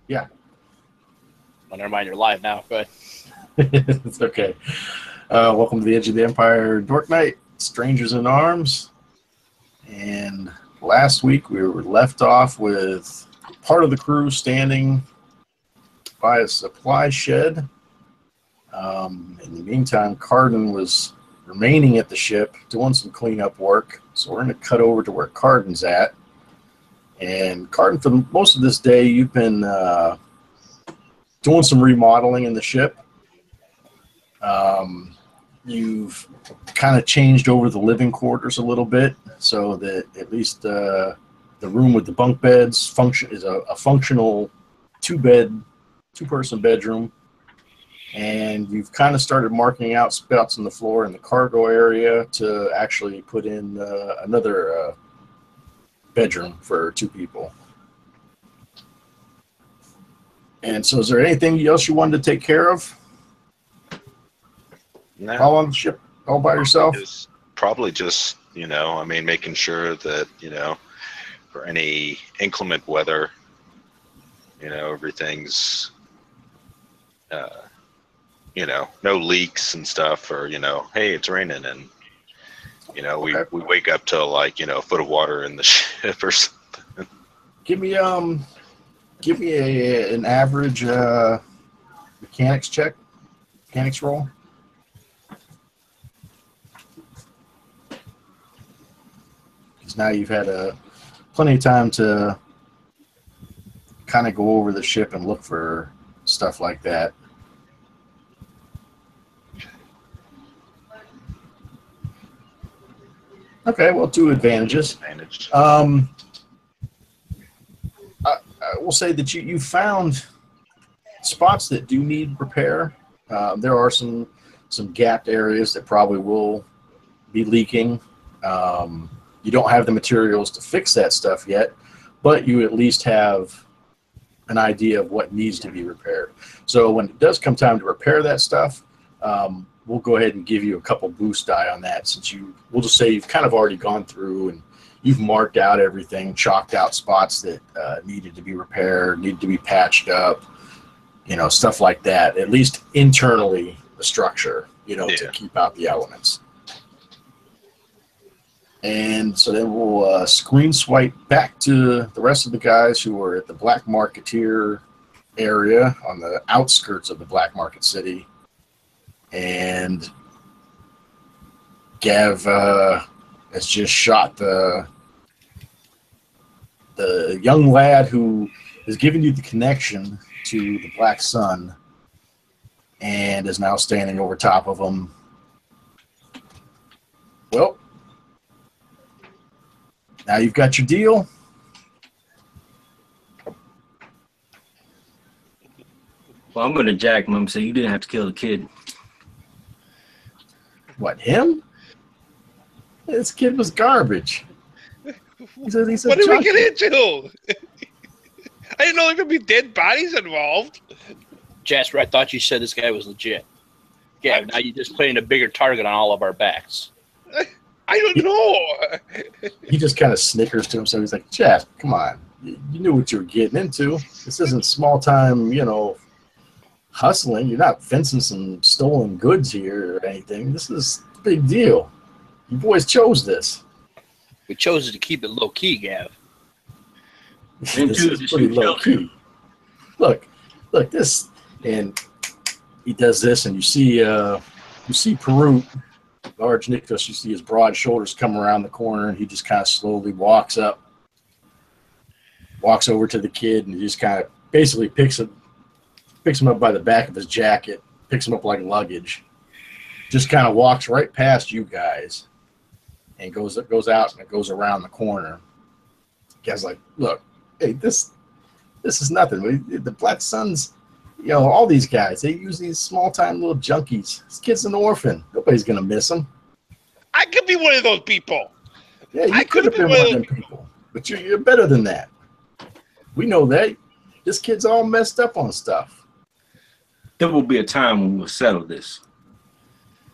Yeah. Oh, never mind, you're live now. Go ahead. It's okay. Welcome to the Edge of the Empire Dork Night, Strangers in Arms. And last week we were left off with part of the crew standing by a supply shed. In the meantime, Carden was remaining at the ship doing some cleanup work. So we're going to cut over to where Carden's at. And Carden, for most of this day, you've been doing some remodeling in the ship. You've kind of changed over the living quarters a little bit so that at least the room with the bunk beds is a functional two-person bedroom. And you've kind of started marking out spots on the floor in the cargo area to actually put in another bedroom for two people. And so is there anything else you wanted to take care of? No. All on the ship, all by yourself? It's probably just, making sure that, for any inclement weather, everything's, no leaks and stuff, or, hey, it's raining, and, Okay. we wake up to, like, a foot of water in the ship or something. Give me an average mechanics roll. Because now you've had plenty of time to kind of go over the ship and look for stuff like that. Okay, well, 2 advantages. I will say that you found spots that do need repair. There are some gapped areas that probably will be leaking. You don't have the materials to fix that stuff yet, but you at least have an idea of what needs to be repaired. So when it does come time to repair that stuff, we'll go ahead and give you a couple boost die on that, since we'll just say you've kind of already gone through and you've marked out everything, chalked out spots that needed to be repaired, needed to be patched up, stuff like that. At least internally, the structure, to keep out the elements. And so then we'll screen swipe back to the rest of the guys who are at the Black Marketeer area on the outskirts of the Black Market City. And Gav has just shot the young lad who has given you the connection to the Black Sun and is now standing over top of him. Well, now you've got your deal. Well, I'm going to jack him and say you didn't have to kill the kid. What, him? This kid was garbage. What did we get into? I didn't know there could be dead bodies involved. Jasper, I thought you said this guy was legit. Yeah, now you're just putting a bigger target on all of our backs. I don't know. He just kind of snickers to himself. He's like, Jasper, come on. You knew what you were getting into. This isn't small time, hustling. You're not fencing some stolen goods here or anything. This is a big deal. You boys chose this. We chose to keep it low key, Gav. This is pretty low key. Look, this, and he does this, and you see Perut, large Nicholas. You see his broad shoulders come around the corner, and he just kind of slowly walks over to the kid, and he just kind of basically picks him up by the back of his jacket, picks him up like luggage, just kind of walks right past you guys, and goes out and it goes around the corner. The guy's like, look, hey, this is nothing. The Black Suns, all these guys, they use these small-time little junkies. This kid's an orphan. Nobody's going to miss him. I could be one of those people. Yeah, you could have been one of them people. But you're better than that. We know that. This kid's all messed up on stuff. There will be a time when we'll settle this.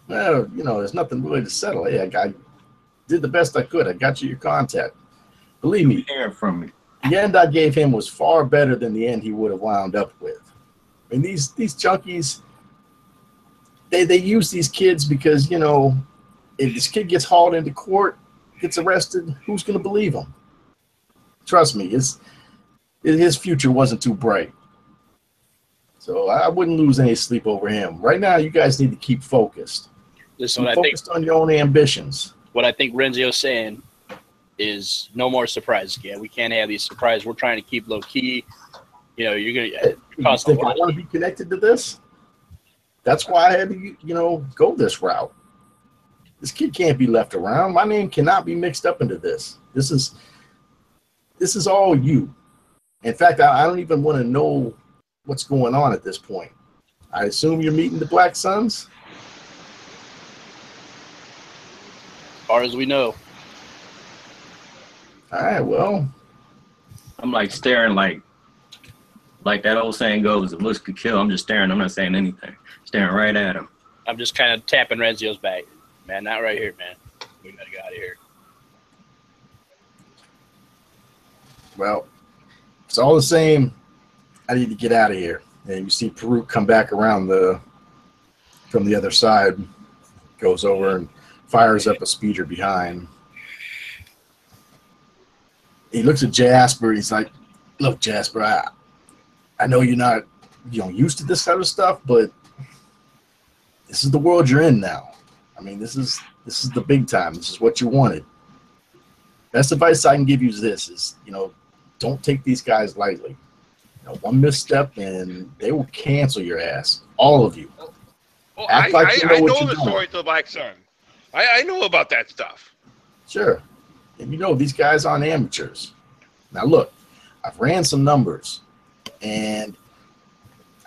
Well, there's nothing really to settle. Hey, I did the best I could. I got you your contact. Believe me. Hearing from me. the end I gave him was far better than the end he would have wound up with. I mean, these junkies, they use these kids because, you know, if this kid gets hauled into court, gets arrested, who's going to believe him? Trust me, his future wasn't too bright. So I wouldn't lose any sleep over him. Right now, you guys need to keep focused. Listen, keep focused on your own ambitions. What I think Renzio's saying is no more surprises again. We can't have these surprises. We're trying to keep low key. You know, you're gonna you think I want to be connected to this? That's why I had to, you know, go this route. This kid can't be left around. My name cannot be mixed up into this. This is all you. In fact, I don't even want to know what's going on at this point. I assume you're meeting the Black Suns? As far as we know. All right, well. I'm like staring like that old saying goes, if looks could kill. I'm just staring. I'm not saying anything. Staring right at him. I'm just kind of tapping Renzio's back. Man, not right here, man. We got to get out of here. Well, it's all the same. I need to get out of here. And you see Peruk come back around from the other side, goes over and fires up a speeder behind. He looks at Jasper. He's like, "Look, Jasper, I know you're not, used to this kind of stuff, but this is the world you're in now. I mean, this is the big time. This is what you wanted. Best advice I can give you is this: don't take these guys lightly. One misstep and they will cancel your ass, all of you. Oh, Act I like you know what the story to the Black Sun. I know about that stuff. Sure. And these guys aren't amateurs. Now look, I've ran some numbers, and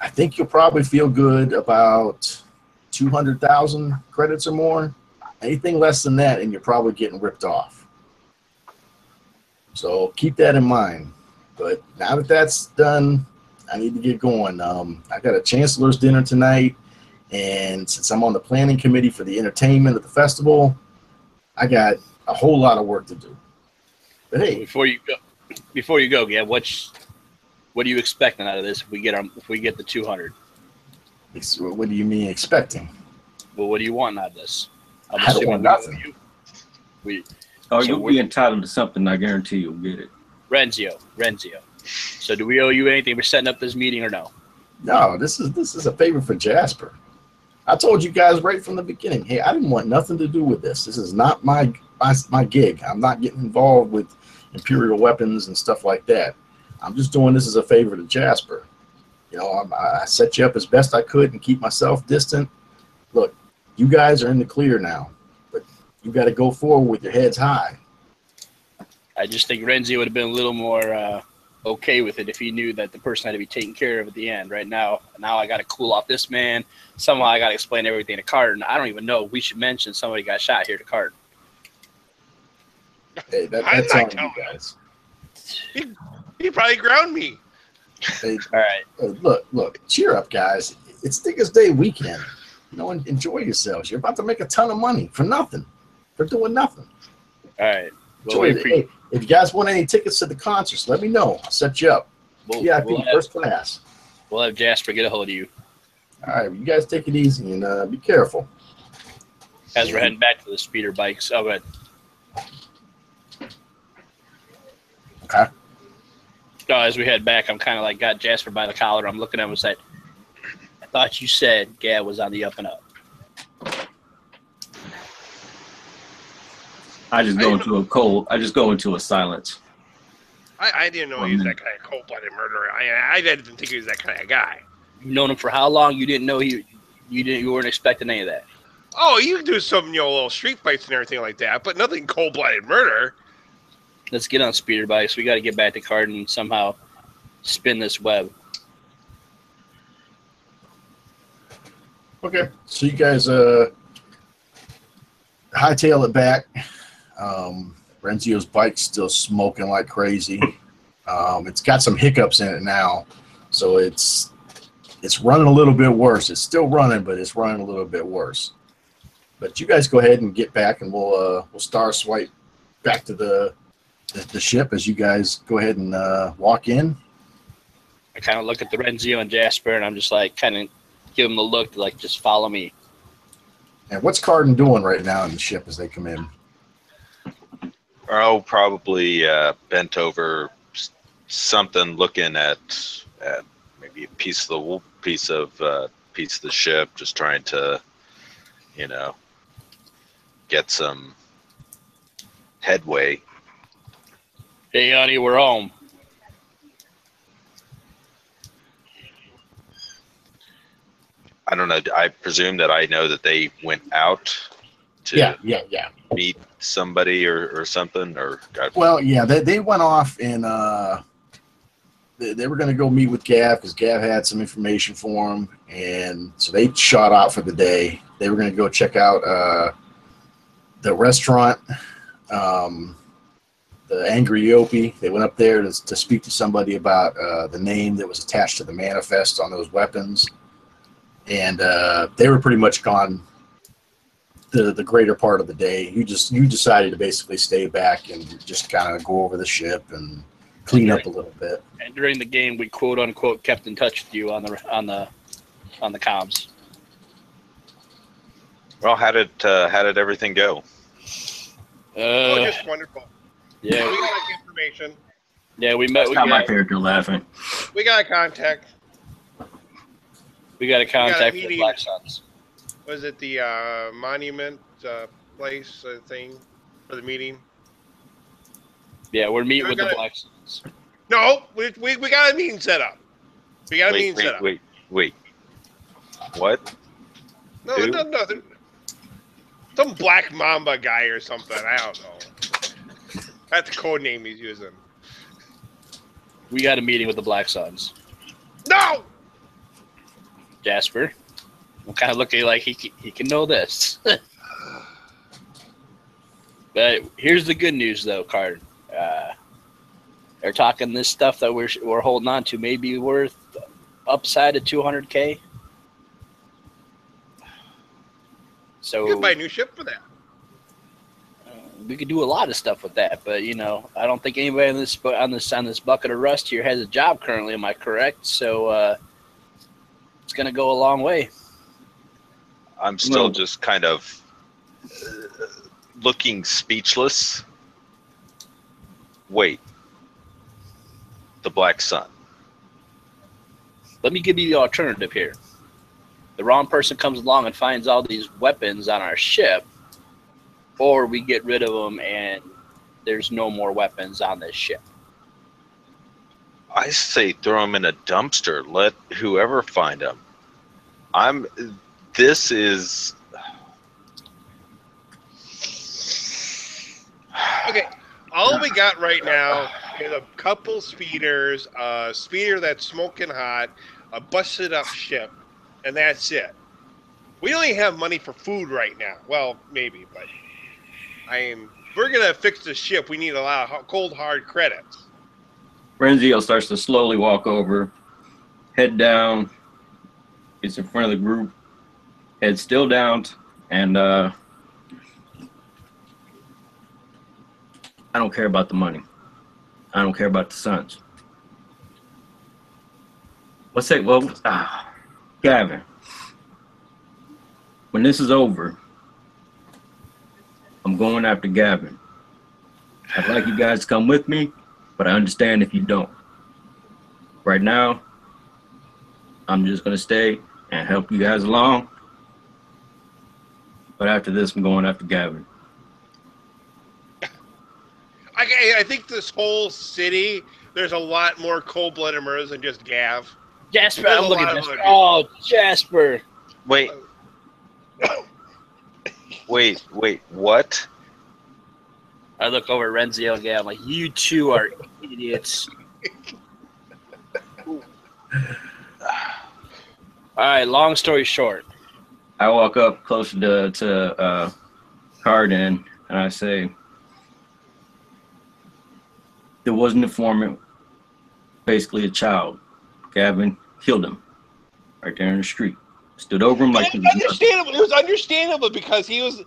I think you'll probably feel good about 200,000 credits or more. Anything less than that, and you're probably getting ripped off. So keep that in mind. But now that that's done, I need to get going. I got a chancellor's dinner tonight, and since I'm on the planning committee for the entertainment of the festival, I got a whole lot of work to do. But hey, before you go, Gab, what are you expecting out of this if we get the 200? What do you mean expecting? Well, what do you want out of this? I don't want nothing. You'll be entitled to something. I guarantee you'll get it. Renzio. So do we owe you anything for setting up this meeting or no? No, this is a favor for Jasper. I told you guys right from the beginning, hey, I didn't want nothing to do with this. This is not my gig. I'm not getting involved with Imperial weapons and stuff like that. I'm just doing this as a favor to Jasper. I set you up as best I could and keep myself distant. Look, you guys are in the clear now, but you got to go forward with your heads high. I just think Renzi would have been a little more okay with it if he knew that the person had to be taken care of at the end. Right now I got to cool off this man. Somehow I got to explain everything to Carton. I don't even know. We should mention somebody got shot here to Carton. Hey, that's on you guys. He probably ground me. Hey, all right. Look, cheer up, guys. It's Stickers Day weekend. Enjoy yourselves. You're about to make a ton of money for nothing. For doing nothing. All right. Well, hey, if you guys want any tickets to the concerts, let me know. I'll set you up. First class. We'll have Jasper get a hold of you. All right, you guys take it easy and be careful. As we're heading back to the speeder bikes. Oh, good. Okay. No, as we head back, I'm kind of got Jasper by the collar. I'm looking at him and said, I thought you said Gab was on the up and up. I just go into a silence. I didn't know he was that kind of cold-blooded murderer. I didn't think he was that kind of guy. You've known him for how long? You didn't know you weren't expecting any of that. Oh, you can do some little street fights and everything like that, but nothing cold-blooded murder. Let's get on speeder bikes. We got to get back to Carton and somehow spin this web. Okay, so you guys hightail it back. Renzio's bike's still smoking like crazy. It's got some hiccups in it now, so it's running a little bit worse. It's still running, but it's running a little bit worse. But you guys go ahead and get back, and we'll star swipe back to the the ship as you guys go ahead and walk in. I kind of look at the Renzio and Jasper, and I'm just like, kind of give them the look to like, just follow me. And what's Carden doing right now in the ship as they come in? Oh, probably bent over something, looking at maybe a piece of the ship, just trying to, get some headway. Hey, honey, we're home. I don't know. I presume that I know that they went out to yeah. meet somebody or something, or Well, yeah, they went off and they were going to go meet with Gav because Gav had some information for them, and so they shot out for the day. They were going to go check out the restaurant, the Angry Yopi. They went up there to speak to somebody about the name that was attached to the manifest on those weapons, and they were pretty much gone the greater part of the day. You decided to basically stay back and just kind of go over the ship and clean up a little bit. And during the game, we quote unquote kept in touch with you on the comms. Well, how did everything go? Just wonderful. Yeah, we got information. Yeah, we met. Got my character laughing. We got a contact. We got a contact with meeting. Black Suns. Was it the monument place thing for the meeting? Yeah, we're meeting with the Black Suns. No, we got a meeting set up. We got a meeting set up. Wait. What? No, nothing. Some Black Mamba guy or something. I don't know. That's the code name he's using. We got a meeting with the Black Suns. No! Jasper. I'm kind of looking like he can know this. But here's the good news, though, Card. They're talking this stuff that we're holding on to may be worth upside of $200K. So You could buy a new ship for that. We could do a lot of stuff with that, but I don't think anybody on this bucket of rust here has a job currently. Am I correct? So it's going to go a long way. I'm still just kind of looking speechless. Wait. The Black Sun. Let me give you the alternative here. The wrong person comes along and finds all these weapons on our ship, or we get rid of them and there's no more weapons on this ship. I say throw them in a dumpster. Let whoever find them. This is... Okay, all we got right now is a couple speeders, a speeder that's smoking hot, a busted up ship, and that's it. We only have money for food right now. Well, maybe, but we're going to fix the ship. We need a lot of cold, hard credits. Renzio starts to slowly walk over, head down, gets in front of the group, head still down, and I don't care about the money. I don't care about the Suns. Gavin, when this is over, I'm going after Gavin. I'd like you guys to come with me, but I understand if you don't. Right now, I'm just going to stay and help you guys along. But after this, I'm going after Gavin. I think this whole city, there's a lot more cold-blooded murders than just Gav. Jasper, I'm looking at Jasper. Oh, Jasper. Wait, what? I look over at Renzio again. I'm like, you two are idiots. All right, long story short. I walk up closer to Carden, and I say, there was an informant, basically a child. Gavin killed him right there in the street. Stood over him like it was understandable. It was understandable because he was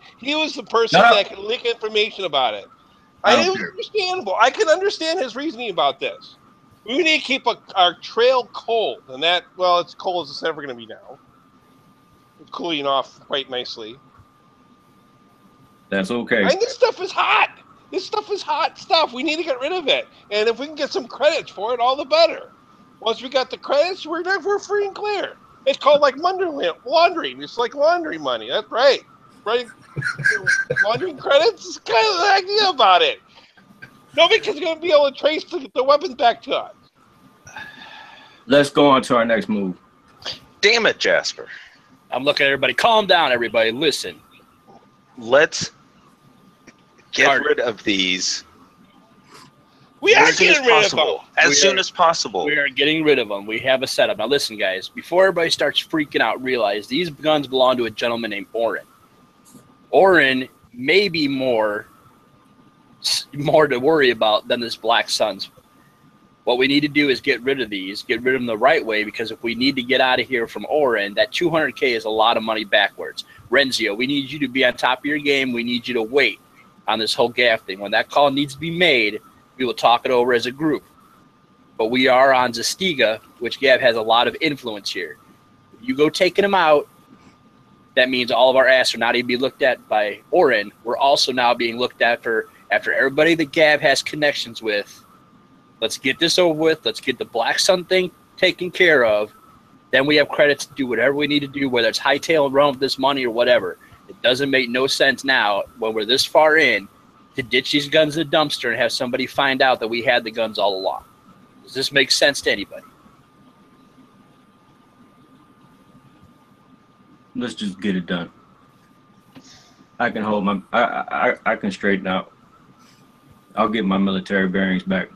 the person that could leak information about it. It was understandable. I can understand his reasoning about this. We need to keep our trail cold, and that, well, it's cold as it's ever going to be now. It's cooling off quite nicely. That's okay. And this stuff is hot. This stuff is hot stuff. We need to get rid of it. And if we can get some credits for it, all the better. Once we got the credits, we're free and clear. It's called like laundry. It's like laundry money. That's right. Right? Laundry credits is kind of the idea about it. Nobody's going to be able to trace the weapons back to us. Let's go on to our next move. Damn it, Jasper. I'm looking at everybody. Calm down, everybody. Listen. Let's get rid of these. We are getting rid of them. As soon as possible. We are getting rid of them. We have a setup. Now, listen, guys. Before everybody starts freaking out, realize these guns belong to a gentleman named Oren. Oren may be more to worry about than this Black Suns. What we need to do is get rid of these, get rid of them the right way, because if we need to get out of here from Oren, that $200K is a lot of money backwards. Renzio, we need you to be on top of your game. We need you to wait on this whole Gav thing. When that call needs to be made, we will talk it over as a group. But we are on Zastiga, which Gav has a lot of influence here. If you go taking them out, that means all of our asses are not even being looked at by Oren. We're also now being looked after everybody that Gav has connections with. Let's get this over with. Let's get the Black Sun thing taken care of. Then we have credits to do whatever we need to do, whether it's hightail and run with this money or whatever. It doesn't make no sense now when we're this far in to ditch these guns in the dumpster and have somebody find out that we had the guns all along. Does this make sense to anybody? Let's just get it done. I can hold my. I can straighten out. I'll get my military bearings back.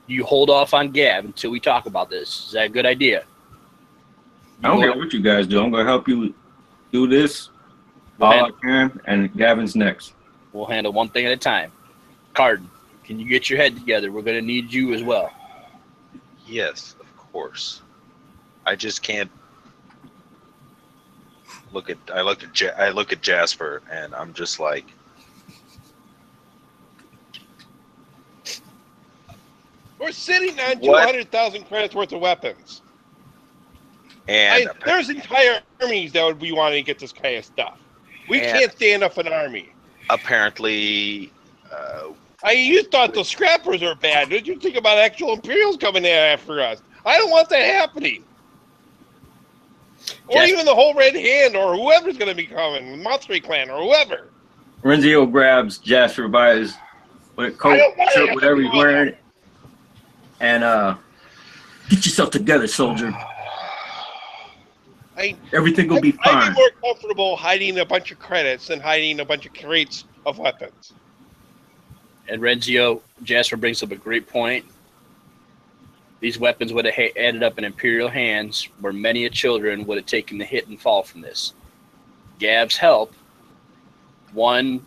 You hold off on Gav until we talk about this. Is that a good idea? I don't care what you guys do. I'm going to help you do this all I can, and Gavin's next. We'll handle one thing at a time. Carden, can you get your head together? We're going to need you as well. Yes, of course. I just can't look at. I look at Jasper, and I'm just like. We're sitting on 200,000 credits worth of weapons. And there's entire armies that would be wanting to get this kind of stuff. We can't stand up an army. Apparently, you thought the scrappers are bad. Did you think about actual Imperials coming in after us? I don't want that happening. Or even the whole Red Hand, or whoever's going to be coming, Mothray Clan, or whoever. Renzio grabs Jasper by his coat, shirt, whatever he's wearing, and get yourself together, soldier. Everything will be fine. I'd be more comfortable hiding a bunch of credits than hiding a bunch of crates of weapons. And Renzio, Jasper brings up a great point. These weapons would have ended up in Imperial hands, where many a children would have taken the hit and fall from this. Gav's help, one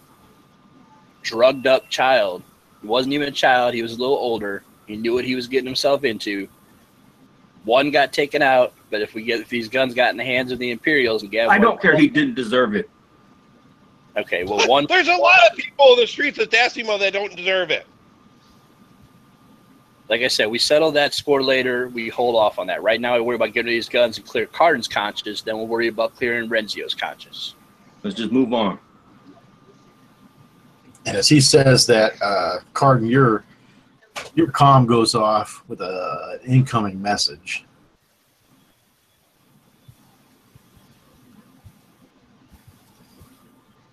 drugged up child. He wasn't even a child. He was a little older. He knew what he was getting himself into. One got taken out, but if these guns got in the hands of the Imperials and Gav, I don't care. He didn't deserve it. Okay, well, one. There's a lot of people in the streets of Decimo that don't deserve it. Like I said, we settle that score later. We hold off on that. Right now, we worry about getting these guns and clear Carden's conscience. Then we'll worry about clearing Renzio's conscience. Let's just move on. And as he says that, Carden, your comm goes off with an incoming message.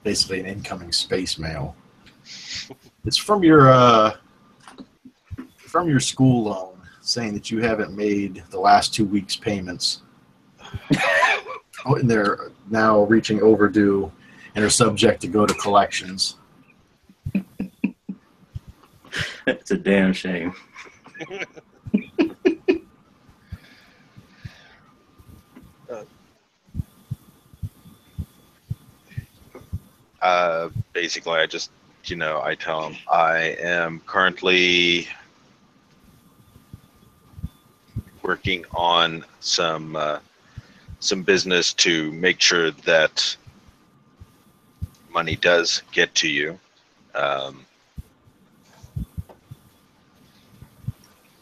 Basically an incoming space mail. It's from your school loan, saying that you haven't made the last 2 weeks' payments. And they're now reaching overdue and are subject to go to collections. It's a damn shame. Basically, I just, I tell them I am currently working on some business to make sure that money does get to you.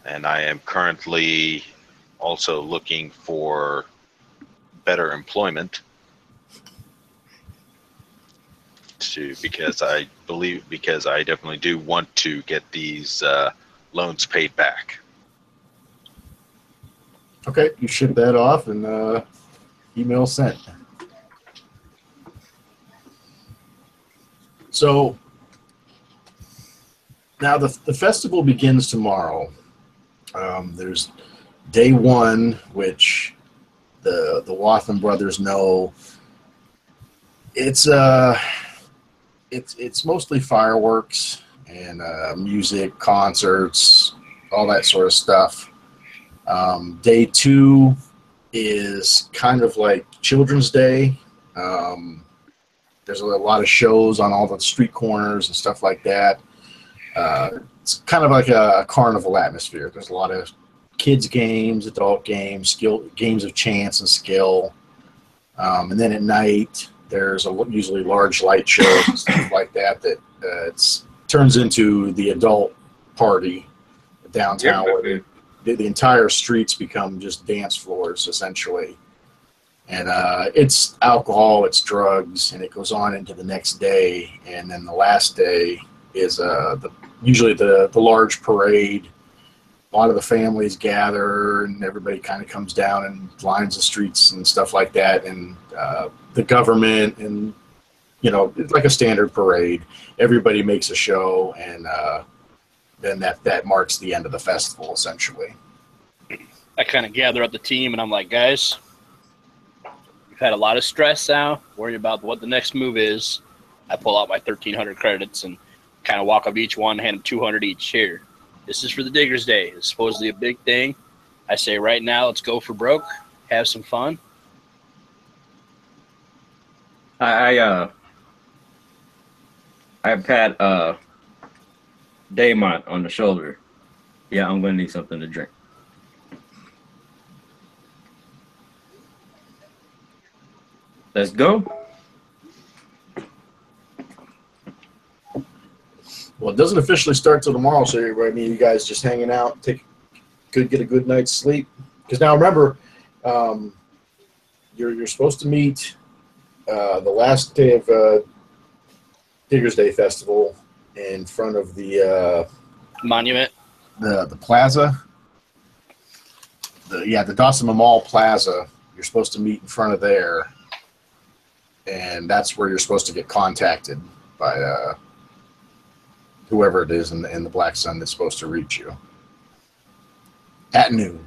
and I am currently also looking for better employment because I definitely do want to get these loans paid back. Okay, you ship that off and email sent. So now the festival begins tomorrow. There's day one, which the Wathen brothers know. It's mostly fireworks and music, concerts, all that sort of stuff. Day two is kind of like Children's Day. There's a lot of shows on all the street corners and stuff like that. It's kind of like a carnival atmosphere. There's a lot of kids games, adult games, games of chance and skill. And then at night, there's usually large light shows and stuff like that turns into the adult party downtown, where the entire streets become just dance floors, essentially. And it's alcohol, it's drugs, and it goes on into the next day. And then the last day is usually the large parade. A lot of the families gather, and everybody kind of comes down and lines the streets and stuff like that. And the government, and it's like a standard parade. Everybody makes a show, and then that marks the end of the festival, essentially. I kind of gather up the team, and I'm like, guys, we've had a lot of stress now, worrying about what the next move is. I pull out my 1,300 credits and kind of walk up each one, hand them 200 each. Here, this is for the Diggers Day. It's supposedly a big thing. I say right now, let's go for broke, have some fun. I pat Daymont on the shoulder. Yeah, I'm gonna need something to drink. Let's go. Well, it doesn't officially start till tomorrow, so you guys just hanging out, get a good night's sleep. Because now remember, you're supposed to meet the last day of Diggers Day Festival in front of the monument, the plaza. The Dawson Mall Plaza. You're supposed to meet in front of there, and that's where you're supposed to get contacted by whoever it is in the Black Sun that's supposed to reach you at noon.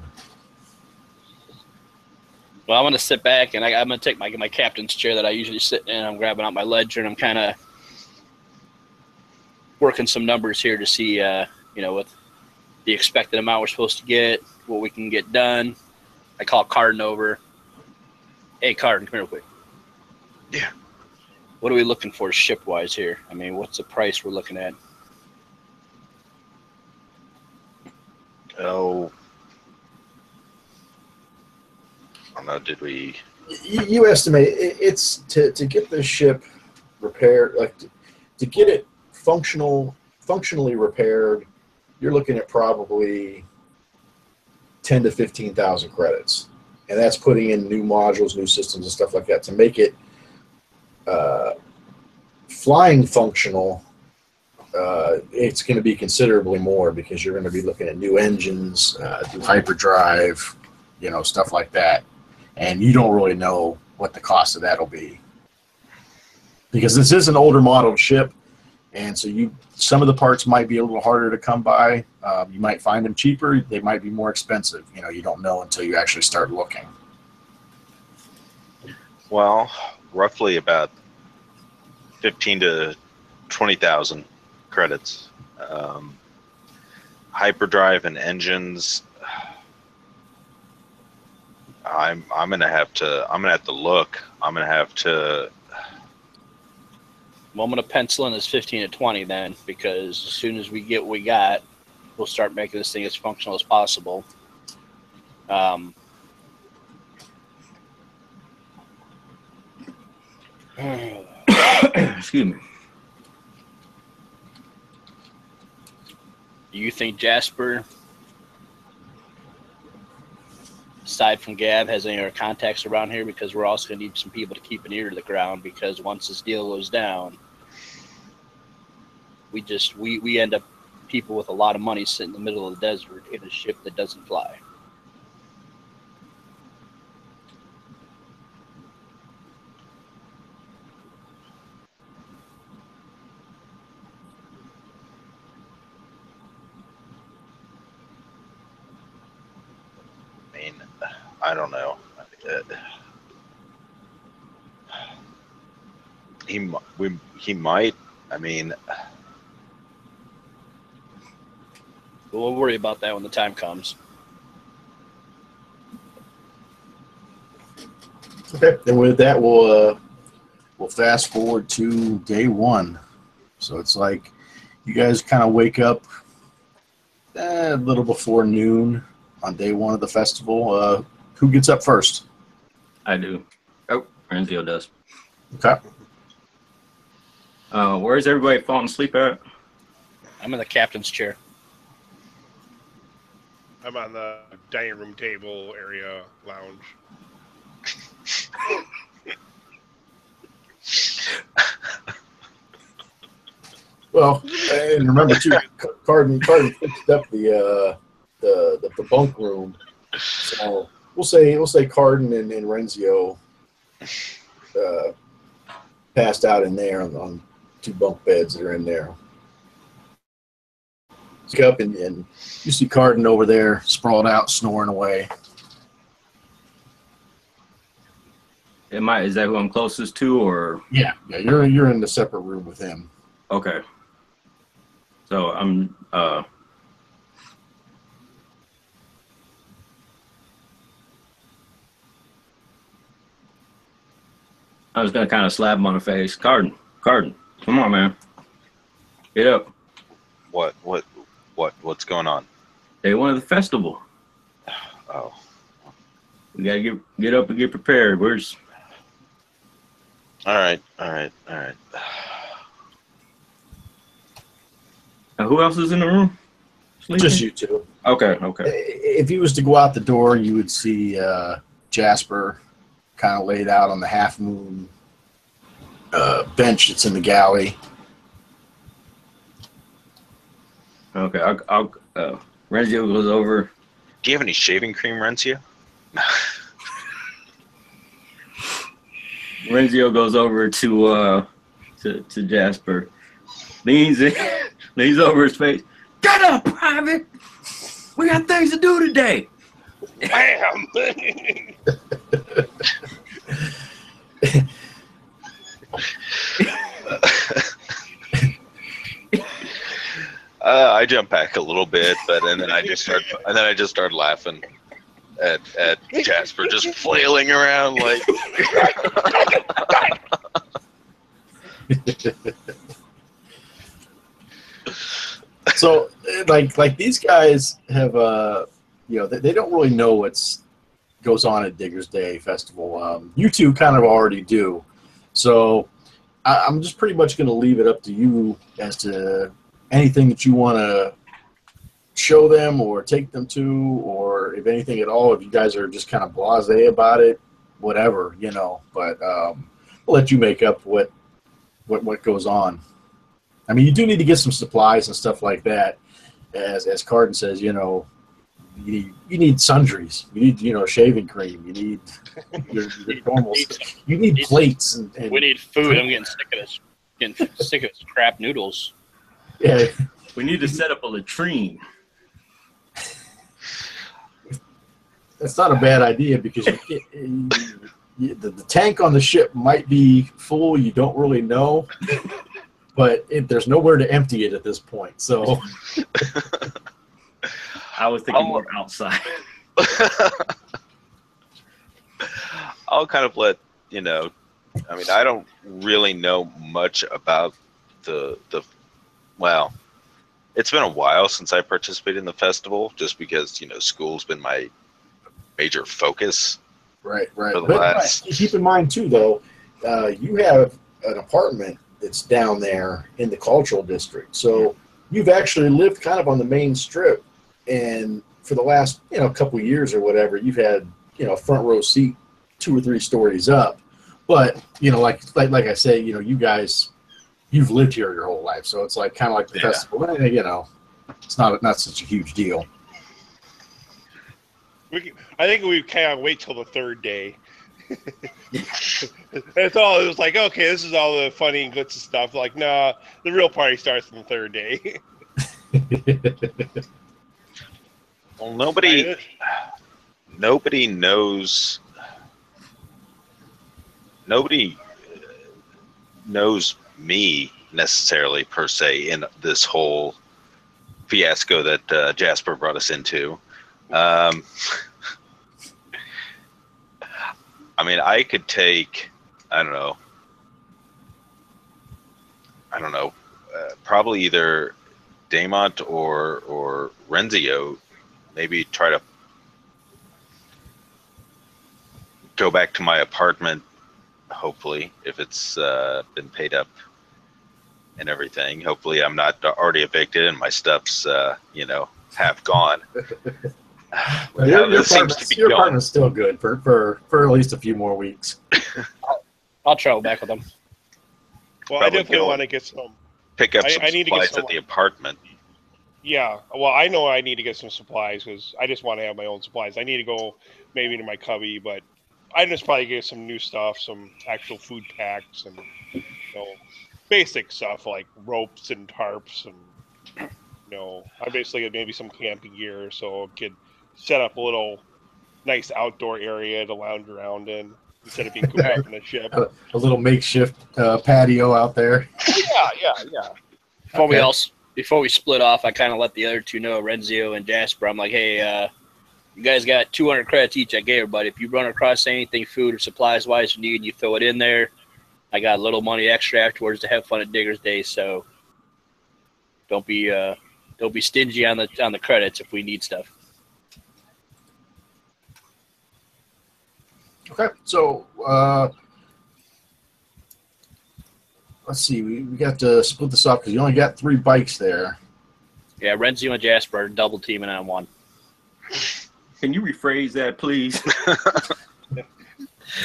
Well, I'm going to sit back, and I'm going to take my captain's chair that I usually sit in. I'm grabbing out my ledger, and I'm kind of working some numbers here to see, what the expected amount we're supposed to get, what we can get done. I call Carden over. Hey, Carden, come here real quick. Yeah. What are we looking for ship-wise here? I mean, what's the price we're looking at? Oh, I don't know. Did we? You estimate it's to get this ship repaired, like to get it functionally repaired. You're looking at probably 10 to 15,000 credits, and that's putting in new modules, new systems, and stuff like that to make it flying functional. It's going to be considerably more because you're going to be looking at new engines, new hyperdrive, stuff like that. And you don't really know what the cost of that will be. Because this is an older modeled ship, and so some of the parts might be a little harder to come by. You might find them cheaper. They might be more expensive. You don't know until you actually start looking. Well, roughly about 15 to 20,000 credits. Hyperdrive and engines. I'm gonna have to look. I'm gonna have to. Well, I'm going to pencil in as 15 to 20 then, because as soon as we get what we got, we'll start making this thing as functional as possible. Excuse me. Do you think Jasper aside from Gab, has any other contacts around here? Because we're also going to need some people to keep an ear to the ground, because once this deal goes down, we end up people with a lot of money sitting in the middle of the desert in a ship that doesn't fly. I mean, I don't know. He might. I mean, We'll worry about that when the time comes. Okay. Then with that, we'll fast forward to day one. So it's like you guys kind of wake up a little before noon on day one of the festival. Who gets up first? I do. Oh, Renzo does. Okay. Where's everybody falling asleep at? I'm in the captain's chair. I'm on the dining room table area lounge. Well, and remember too, Carden fixed up the bunk room. So we'll say Carden and Renzio passed out in there on 2 bunk beds that are in there. Look up and you see Carden over there sprawled out, snoring away. Is that who I'm closest to, or? Yeah, you're in the separate room with him. Okay. So I'm I was gonna kind of slap him on the face. Carden, come on, man, get up. what's going on? Day one of the festival. Oh, We gotta get up and get prepared. all right. Who else is in the room? Sleeping? Just you two. Okay. If you was to go out the door, you would see Jasper kind of laid out on the half moon bench that's in the galley. Okay, I'll Renzio goes over. Do you have any shaving cream, Renzio? Renzio goes over to Jasper, leans over his face. Get up, Private. We got things to do today. Bam! I jump back a little bit, and then I just start laughing at Jasper just flailing around like. So, like these guys have, they don't really know what's goes on at Diggers Day Festival. You two kind of already do. So, I'm just pretty much going to leave it up to you as to anything that you want to show them or take them to, or if anything at all, if you guys are just kind of blasé about it, whatever, But I'll let you make up what goes on. I mean, you do need to get some supplies and stuff like that. As Carden says, you need sundries. You need, shaving cream. You need your normal. You need plates and We need food. I'm getting sick of this crap noodles. Yeah, We need to set up a latrine. that's not a bad idea because the tank on the ship might be full. You don't really know. But there's nowhere to empty it at this point. So I was thinking more outside. I'll kind of let I mean, I don't really know much about well, it's been a while since I participated in the festival, just because school's been my major focus. Right. But keep in mind too, though, you have an apartment that's down there in the cultural district. So you've actually lived kind of on the main strip, and for the last couple of years or whatever, you've had front row seat 2 or 3 stories up. But like I say, you guys, you've lived here your whole life, so it's like kind of like the festival. It's not such a huge deal. I think we can't wait till the third day. That's all. It was like, okay, this is all the funny and glitzy stuff. Like, nah, the real party starts on the third day. Well, nobody knows. Nobody knows me necessarily per se in this whole fiasco that Jasper brought us into. I mean, I could take, I don't know, probably either Daemont or Renzio, maybe try to go back to my apartment, hopefully, if it's been paid up and everything. Hopefully I'm not already evicted and my stuff's, half gone. Your apartment's still good for at least a few more weeks. I'll travel back with them. Well, I definitely want to get some. Pick up some supplies at the apartment. Yeah, well, I know I need to get some supplies because I just want to have my own supplies. I need to go maybe to my cubby, but I just probably get some new stuff, some actual food packs, and basic stuff like ropes and tarps, and I basically get maybe some camping gear so I could set up a little nice outdoor area to lounge around in instead of being cooped up in a ship. A little makeshift patio out there. Yeah. Before we split off, I kind of let the other two know, Renzio and Jasper. I'm like, hey, you guys got 200 credits each I gave everybody. If you run across anything food or supplies wise you need, you throw it in there. I got a little money extra afterwards to have fun at Digger's Day, so don't be stingy on the credits if we need stuff. Okay, so let's see. We got to split this up because you only got 3 bikes there. Yeah, Renzio and Jasper are double teaming on one. Can you rephrase that, please?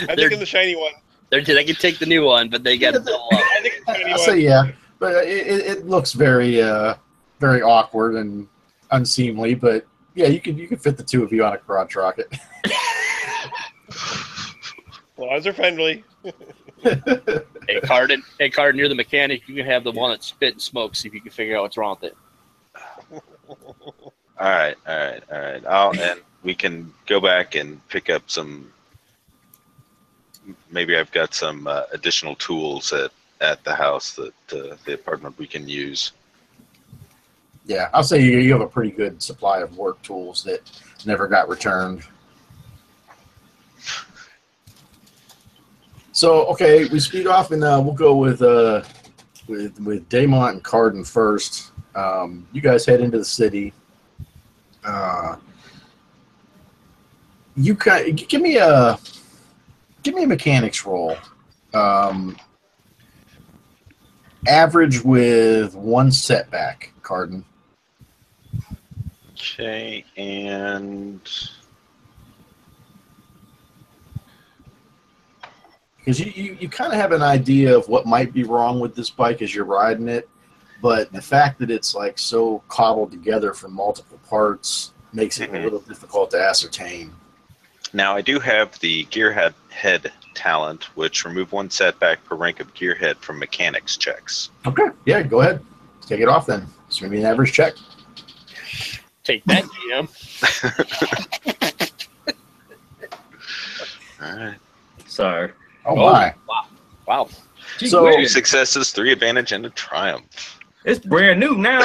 I'm thinking the shiny one. They can take the new one, but they got to double up. I think the shiny I'll one. say yeah, but it looks very very awkward and unseemly. But yeah, you could fit the 2 of you on a crotch rocket. Well, as are friendly. Hey, Carden, you're the mechanic. You can have the one that spit and smoke. See if you can figure out what's wrong with it. All right. And we can go back and pick up some. Maybe I've got some additional tools at the house that the apartment we can use. Yeah, I'll say you have a pretty good supply of work tools that never got returned. So okay, we speed off and we'll go with Daemont and Carden first. You guys head into the city. Give me a mechanics roll. Average with 1 setback, Carden. Okay, and because you kind of have an idea of what might be wrong with this bike as you're riding it, but the fact that it's like so cobbled together from multiple parts makes it a little difficult to ascertain. now I do have the gearhead talent, which remove 1 setback per rank of gearhead from mechanics checks. Okay, yeah, go ahead. Take it off then. It's going to be an average check. Take that, GM. All right. Sorry. Oh my. Wow. So 2 successes, 3 advantage, and a triumph. It's brand new now.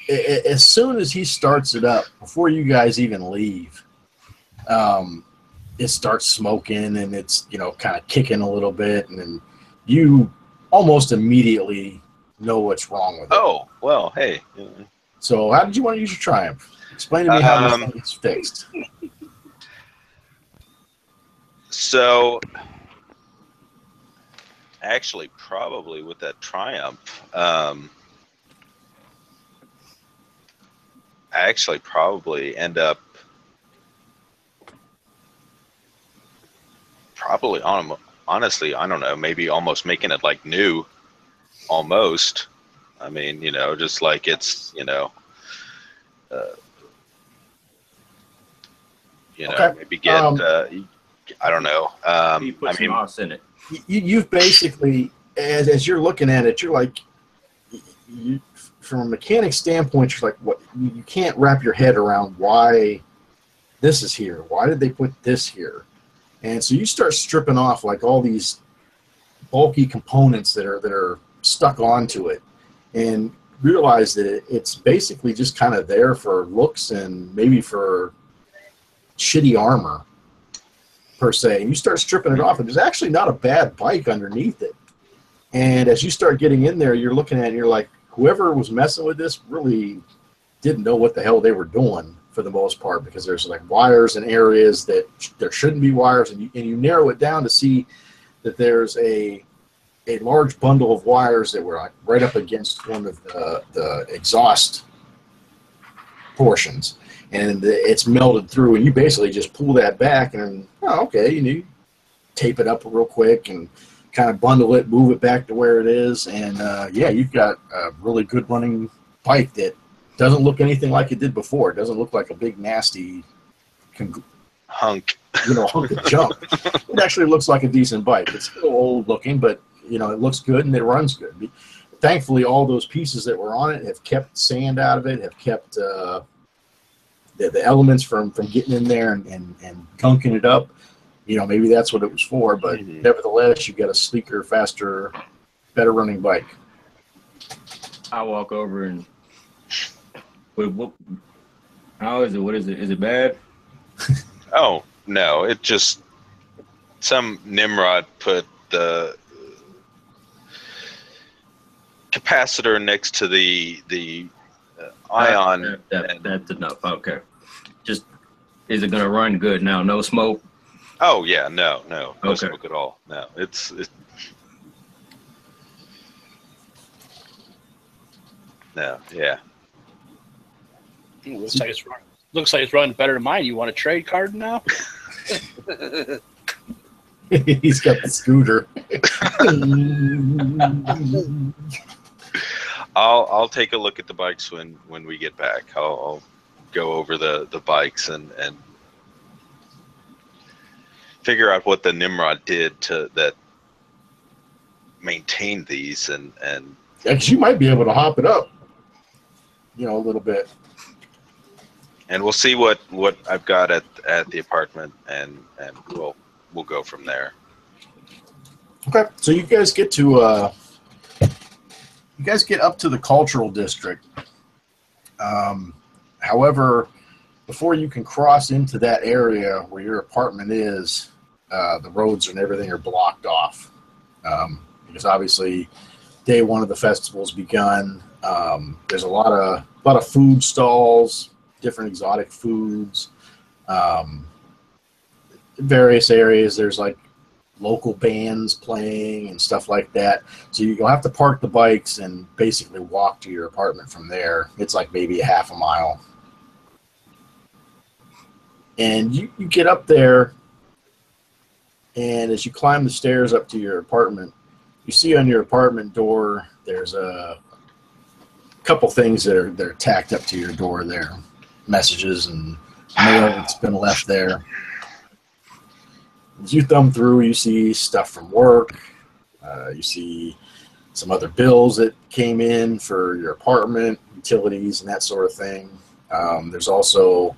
as soon as he starts it up, before you guys even leave, it starts smoking and it's kind of kicking a little bit, and then you almost immediately know what's wrong with it. Oh, well, hey. So how did you want to use your triumph? Explain to me how this thing gets fixed. So, actually, probably with that triumph, I actually probably end up probably honestly, I don't know, maybe almost making it like new, almost. I mean, you know, just like it's, Okay. maybe get, I don't know. He put I some mean, moss in it. You've basically, as you're looking at it, you're like, from a mechanic standpoint, you're like, what? You can't wrap your head around why this is here. Why did they put this here? And so you start stripping off like all these bulky components that are stuck onto it, and realize that it's basically just kind of there for looks and maybe for shitty armor per se. And you start stripping it off, and there's actually not a bad bike underneath it. And as you start getting in there, you're looking at it and you're like, whoever was messing with this really didn't know what the hell they were doing for the most part, because there's like wires in areas that there shouldn't be wires, and you narrow it down to see that there's a large bundle of wires that were like right up against one of the exhaust portions, and it's melted through, and you basically just pull that back and, oh, okay, you tape it up real quick and kind of bundle it, move it back to where it is, and yeah, you've got a really good running bike that doesn't look anything like it did before. It doesn't look like a big nasty hunk. Hunk of junk. It actually looks like a decent bike. It's still old looking, but it looks good and it runs good. Thankfully, all those pieces that were on it have kept sand out of it, have kept the elements from getting in there and gunking it up. Maybe that's what it was for, but nevertheless, you've got a sleeker, faster, better running bike. I walk over and, how is it? What is it? Is it bad? Oh, no, it just, some Nimrod put the capacitor next to the ion. That's enough. Okay. Just, is it going to run good now? No smoke? Oh, yeah, no Okay. smoke at all. No, it's no, yeah. Ooh, looks like it's running better than mine. You want a trade card now? He's got the scooter. I'll take a look at the bikes when we get back. I'll go over the bikes and figure out what the Nimrod did that maintained these and Because you might be able to hop it up, a little bit. And we'll see what I've got at the apartment, and we'll go from there. Okay, so you guys get to up to the cultural district. However, before you can cross into that area where your apartment is, the roads and everything are blocked off, because obviously day one of the festival's begun. There's a lot of food stalls, different exotic foods, various areas. There's like local bands playing and stuff like that. So you'll have to park the bikes and basically walk to your apartment from there. It's like maybe a half a mile. And you get up there, and as you climb the stairs up to your apartment, you see on your apartment door there's a couple things that are tacked up to your door there. Messages and mail that's been left there. As you thumb through, you see stuff from work. You see some other bills that came in for your apartment, utilities, and that sort of thing. There's also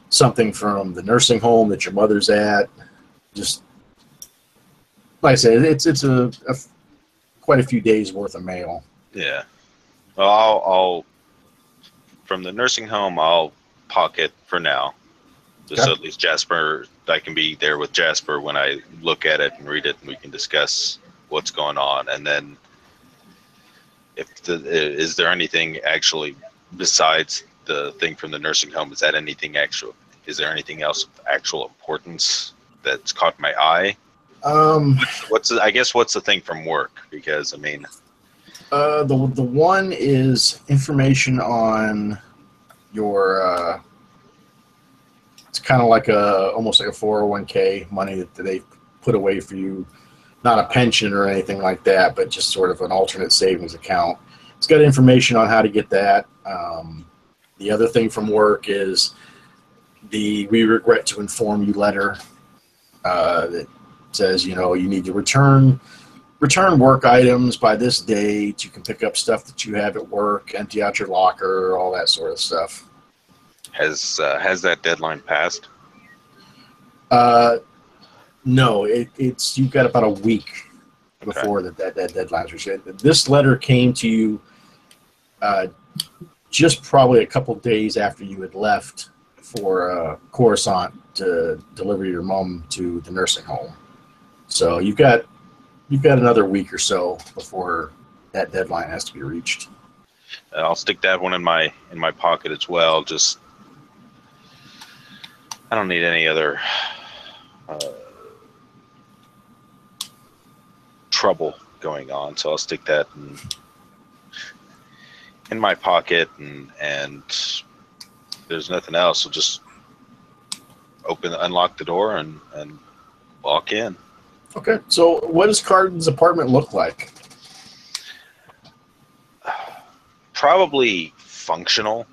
something from the nursing home that your mother's at. Just like I said, it's a quite a few days worth of mail. Yeah. Well, I'll from the nursing home, I'll pocket for now. Just so at least I can be there with Jasper when I look at it and read it, and we can discuss what's going on. And then, is there anything actually besides the thing from the nursing home? Is there anything else of actual importance that's caught my eye? What's the thing from work? Because I mean, the one is information on your. It's kind of like almost like a 401k money that they put away for you, not a pension or anything like that, but just sort of an alternate savings account. It's got information on how to get that. The other thing from work is the "We regret to inform you" letter that says, you need to return work items by this date. You can pick up stuff that you have at work, empty out your locker, all that sort of stuff. Has that deadline passed? No, it's you've got about a week before that deadline is set. This letter came to you just probably a couple days after you had left for Coruscant to deliver your mom to the nursing home. So you've got another week or so before that deadline has to be reached. I'll stick that one in my pocket as well. Just I don't need any other trouble going on, so I'll stick that in my pocket, and there's nothing else. So just unlock the door and walk in. Okay. So what does Cardin's apartment look like? Probably functional.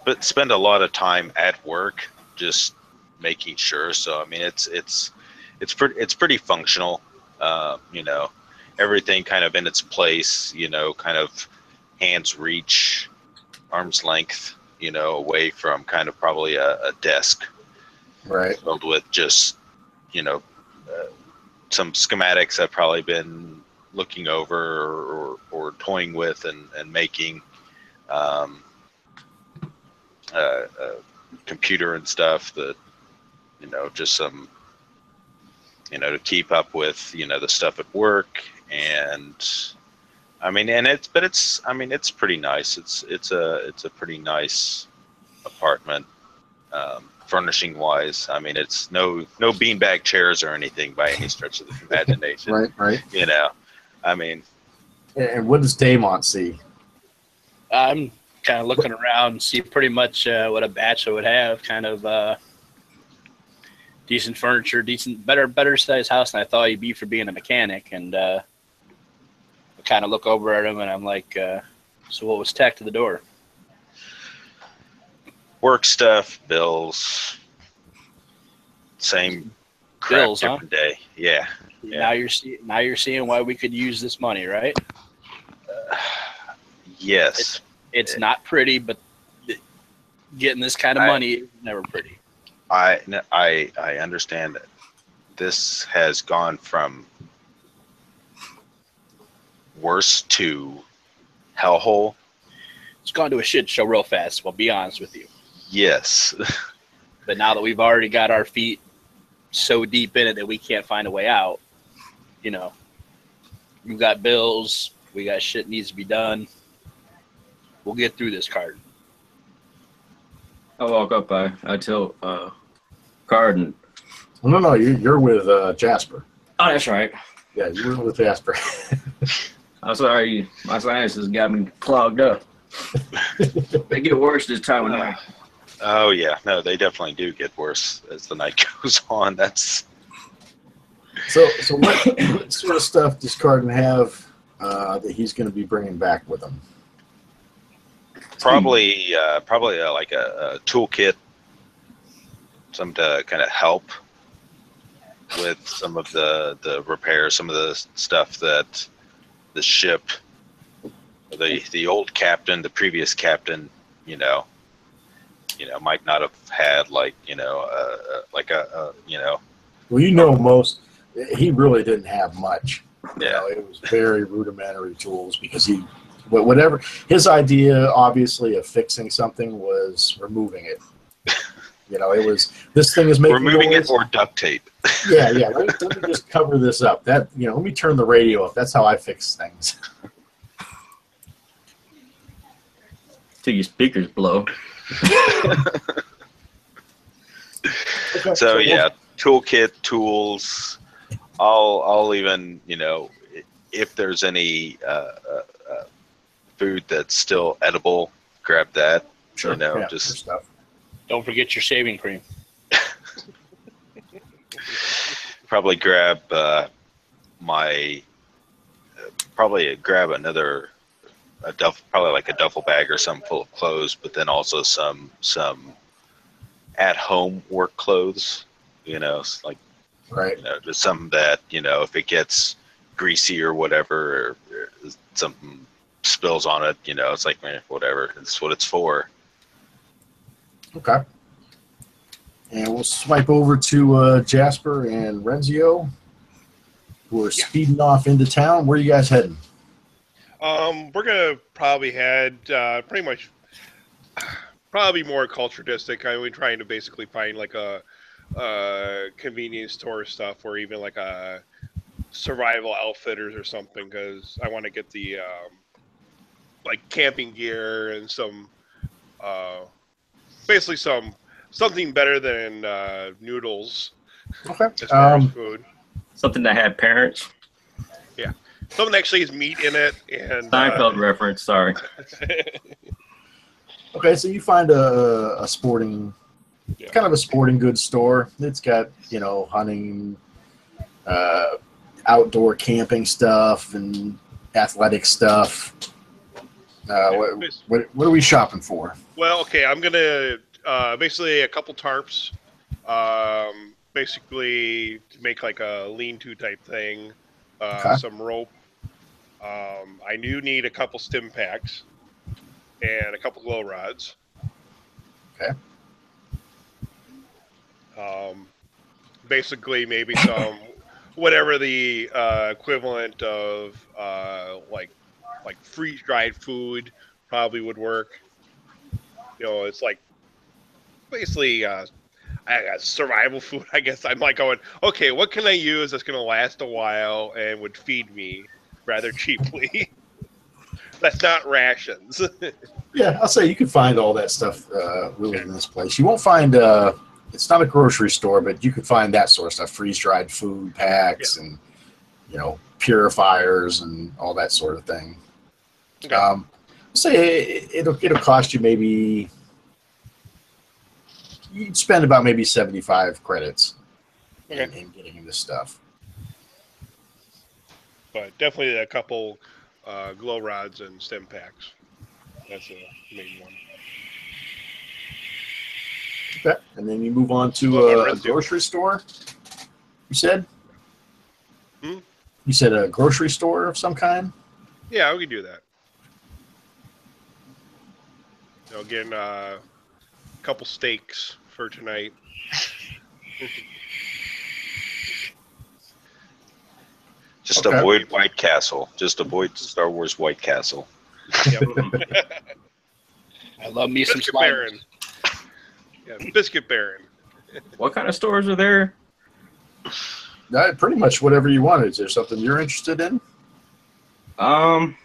But spend a lot of time at work just making sure. So I mean, it's pretty functional. Everything kind of in its place. Kind of hands reach, arm's length. Away from kind of probably a desk, right? Filled with just some schematics I've probably been looking over or toying with and making. Computer and stuff that just some to keep up with the stuff at work, and it's pretty nice. It's a pretty nice apartment, furnishing wise. I mean, it's no beanbag chairs or anything by any stretch of the imagination. right. And what does Daemon see? I'm kind of looking around, see pretty much what a bachelor would have. Kind of decent furniture, better sized house than I thought he'd be for being a mechanic. And I kind of look over at him and I'm like, so what was tacked to the door? Work stuff, bills, same crap, Bills, different day. Yeah. Now you're seeing why we could use this money, right? Yes. It's not pretty, but getting this kind of money is never pretty. I understand that this has gone from worse to hellhole. It's gone to a shit show real fast, I'll be honest with you. Yes. But now that we've already got our feet so deep in it that we can't find a way out, we've got bills, we got shit needs to be done. We'll get through this, Card. I walk up, I tell Card. No, you're with Jasper. Oh, that's right. Yeah, you're with Jasper. I'm sorry, my sinuses got me clogged up. They get worse this time of night. Oh yeah, no, they definitely do get worse as the night goes on. That's so. What sort of stuff does Cardin have that he's going to be bringing back with him? Probably like a toolkit, some to kind of help with some of the repairs, some of the stuff that the ship, the old captain, the previous captain, might not have had, like Well, most. He really didn't have much. Yeah, it was very rudimentary tools because whatever his idea, obviously, of fixing something was removing it. It was, this thing is making removing noise. it or duct tape. Yeah. Let me just cover this up. Let me turn the radio off. That's how I fix things. Till your speakers blow. Okay, So yeah, toolkit, tools. I'll even if there's any food that's still edible, grab that. Sure. You know, Yeah, just good stuff. Don't forget your shaving cream. probably grab probably grab another probably like a duffel bag or something full of clothes, but then also some at home work clothes. You know, like Right. you know, just something that if it gets greasy or whatever, or something spills on it, it's like whatever. It's what it's for. Okay. And we'll swipe over to Jasper and Renzio, who are speeding off into town. Where are you guys heading? We're gonna probably head pretty much, probably more culture district. We're trying to basically find like a convenience store stuff, or even like a survival outfitters or something, because I want to get the like camping gear and some basically something better than noodles Okay. as far as food. Something that had parents. Yeah, something that actually has meat in it. And Seinfeld reference. Sorry. Okay, so you find a sporting, kind of a sporting goods store. It's got hunting, outdoor camping stuff, and athletic stuff. What are we shopping for? Well, okay, I'm gonna basically a couple tarps, basically to make like a lean-to type thing, Okay. some rope. I do need a couple stim packs and a couple glow rods. Okay. Basically, maybe some whatever the equivalent of like freeze-dried food probably would work. It's like basically I got survival food. I guess I'm like going, okay, what can I use that's going to last a while and would feed me rather cheaply? That's not rations. Yeah, I'll say you can find all that stuff really in this place. You won't find it's not a grocery store, but you can find that sort of stuff: freeze-dried food packs and purifiers and all that sort of thing. Okay. Say it'll cost you maybe you'd spend about maybe 75 credits in getting this stuff. But definitely a couple glow rods and stem packs. That's the main one. Okay, and then you move on to a grocery store. You said? Hmm? You said a grocery store of some kind? Yeah, we can do that. Again, a couple steaks for tonight. Just Okay. avoid White Castle. Just avoid Star Wars White Castle. Yep. I love me some Biscuit slime. Baron. Yeah, Biscuit Baron. What kind of stores are there? Pretty much whatever you want. Is there something you're interested in? Ammo.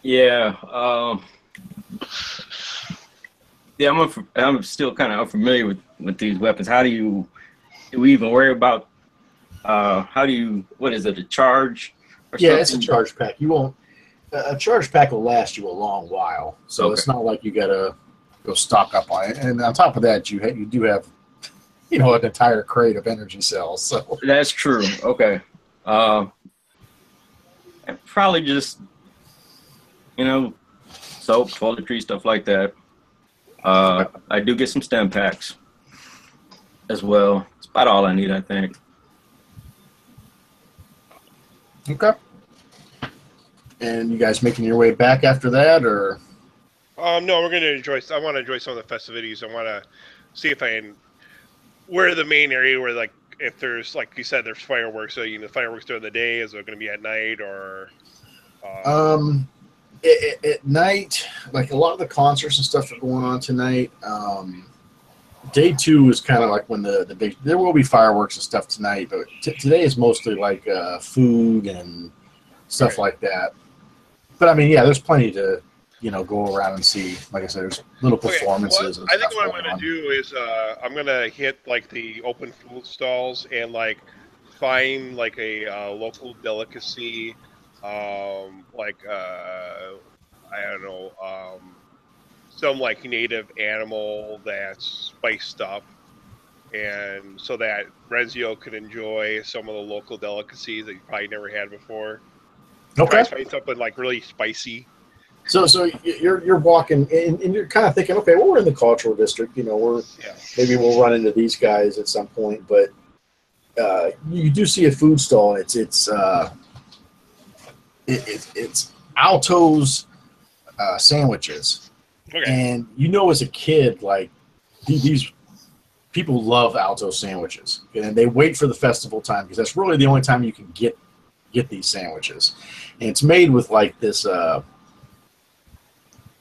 Yeah. Yeah, I'm still kind of unfamiliar with these weapons. Do we even worry about what is it, a charge or Yeah, something? it's a charge pack. You won't. A charge pack will last you a long while, so it's not like you gotta go stock up on it. And on top of that, you do have, an entire crate of energy cells. So That's true. Okay. And probably just soap, toiletry, stuff like that. I do get some stem packs as well. It's about all I need, I think. okay. And you guys making your way back after that, or? No, we're gonna enjoy. I want to enjoy some of the festivities. I want to see if I can. Where the main area where, like, if there's, like you said, there's fireworks. So fireworks during the day. Is it going to be at night or? At night, like a lot of the concerts and stuff are going on tonight. Day 2 is kind of like when the big. There will be fireworks and stuff tonight, but today is mostly like food and stuff like that. But I mean, yeah, there's plenty to go around and see. Like I said, there's little performances. I think what I'm going to do is I'm going to hit like the open food stalls and like find like a local delicacy, like I don't know, some like native animal that's spiced up, and so that Renzio could enjoy some of the local delicacies that he probably never had before. Okay. Try to find something like really spicy. So you're walking and you're kind of thinking, okay, well, we're in the cultural district, you know, maybe we'll run into these guys at some point, but you do see a food stall. It's Alto's sandwiches, Okay. and you know, as a kid, like these people love Alto sandwiches, and they wait for the festival time because that's really the only time you can get these sandwiches, and it's made with like this.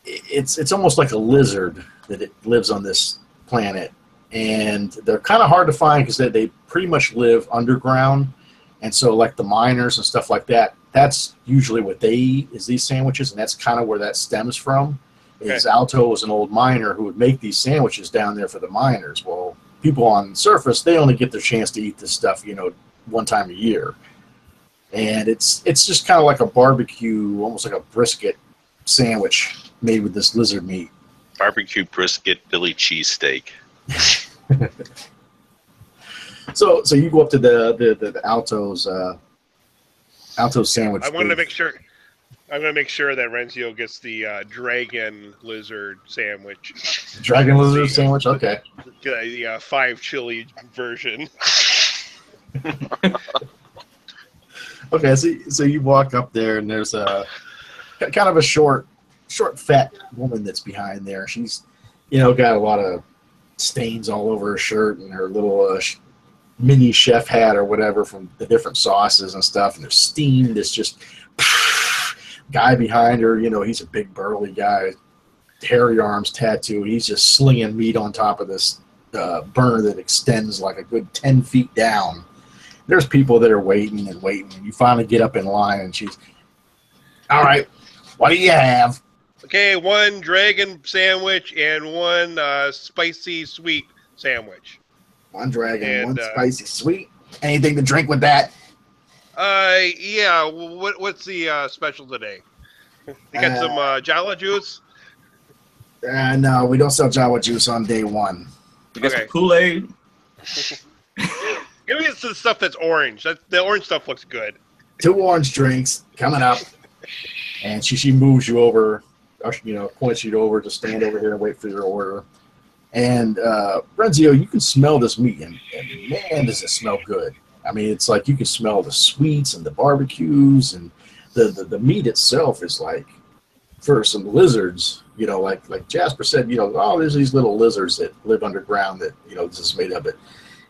It's almost like a lizard that it lives on this planet, and they're kind of hard to find because they pretty much live underground, and so like the miners and stuff like that, that's usually what they eat is these sandwiches, and that's kind of where that stems from. Okay. Is Alto was an old miner who would make these sandwiches down there for the miners. Well, people on the surface, they only get their chance to eat this stuff, you know, one time a year, and it's just kind of like a barbecue, almost like a brisket sandwich made with this lizard meat. Barbecue brisket Philly cheesesteak. So you go up to the Alto's sandwich. I wanted to make sure. I'm going to make sure that Renzio gets the dragon lizard sandwich. Dragon lizard sandwich. Okay. The 5 chili version. Okay. So you walk up there, and there's a kind of a short, fat woman that's behind there. She's, you know, got a lot of stains all over her shirt and her little mini chef hat or whatever from the different sauces and stuff. And there's steam that's just guy behind her. You know, he's a big burly guy, hairy arms, tattoo. He's just slinging meat on top of this burner that extends like a good 10 feet down. There's people that are waiting and waiting. And you finally get up in line, and she's, all right, what do you have? Okay, 1 dragon sandwich and 1 spicy sweet sandwich. 1 dragon, And, 1 spicy sweet. Anything to drink with that? Yeah. What's the special today? You got some Jala juice? No, we don't sell Jawa juice on day 1. You got Okay. some Kool-Aid? Give me the stuff that's orange. The orange stuff looks good. 2 orange drinks coming up. And she moves you over, you know, points you over to stand over here and wait for your order. And Renzio, you can smell this meat, and man, does it smell good. I mean, it's like you can smell the sweets and the barbecues, and the meat itself is like, for some lizards, you know, like Jasper said, you know, oh, there's these little lizards that live underground that, you know, this is made of it.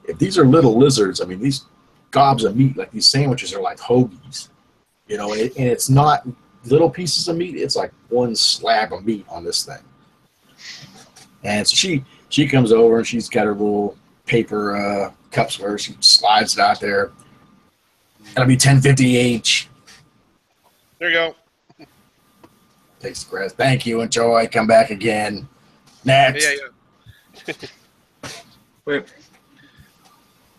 If these are little lizards, I mean, these gobs of meat, like these sandwiches are like hoagies, you know, and it's not little pieces of meat. It's like 1 slab of meat on this thing. And so she comes over, and she's got her little paper cups where she slides it out there. That'll be $10.50 each. There you go. Takes the grass. Thank you. Enjoy. Come back again. Next. Yeah. Wait,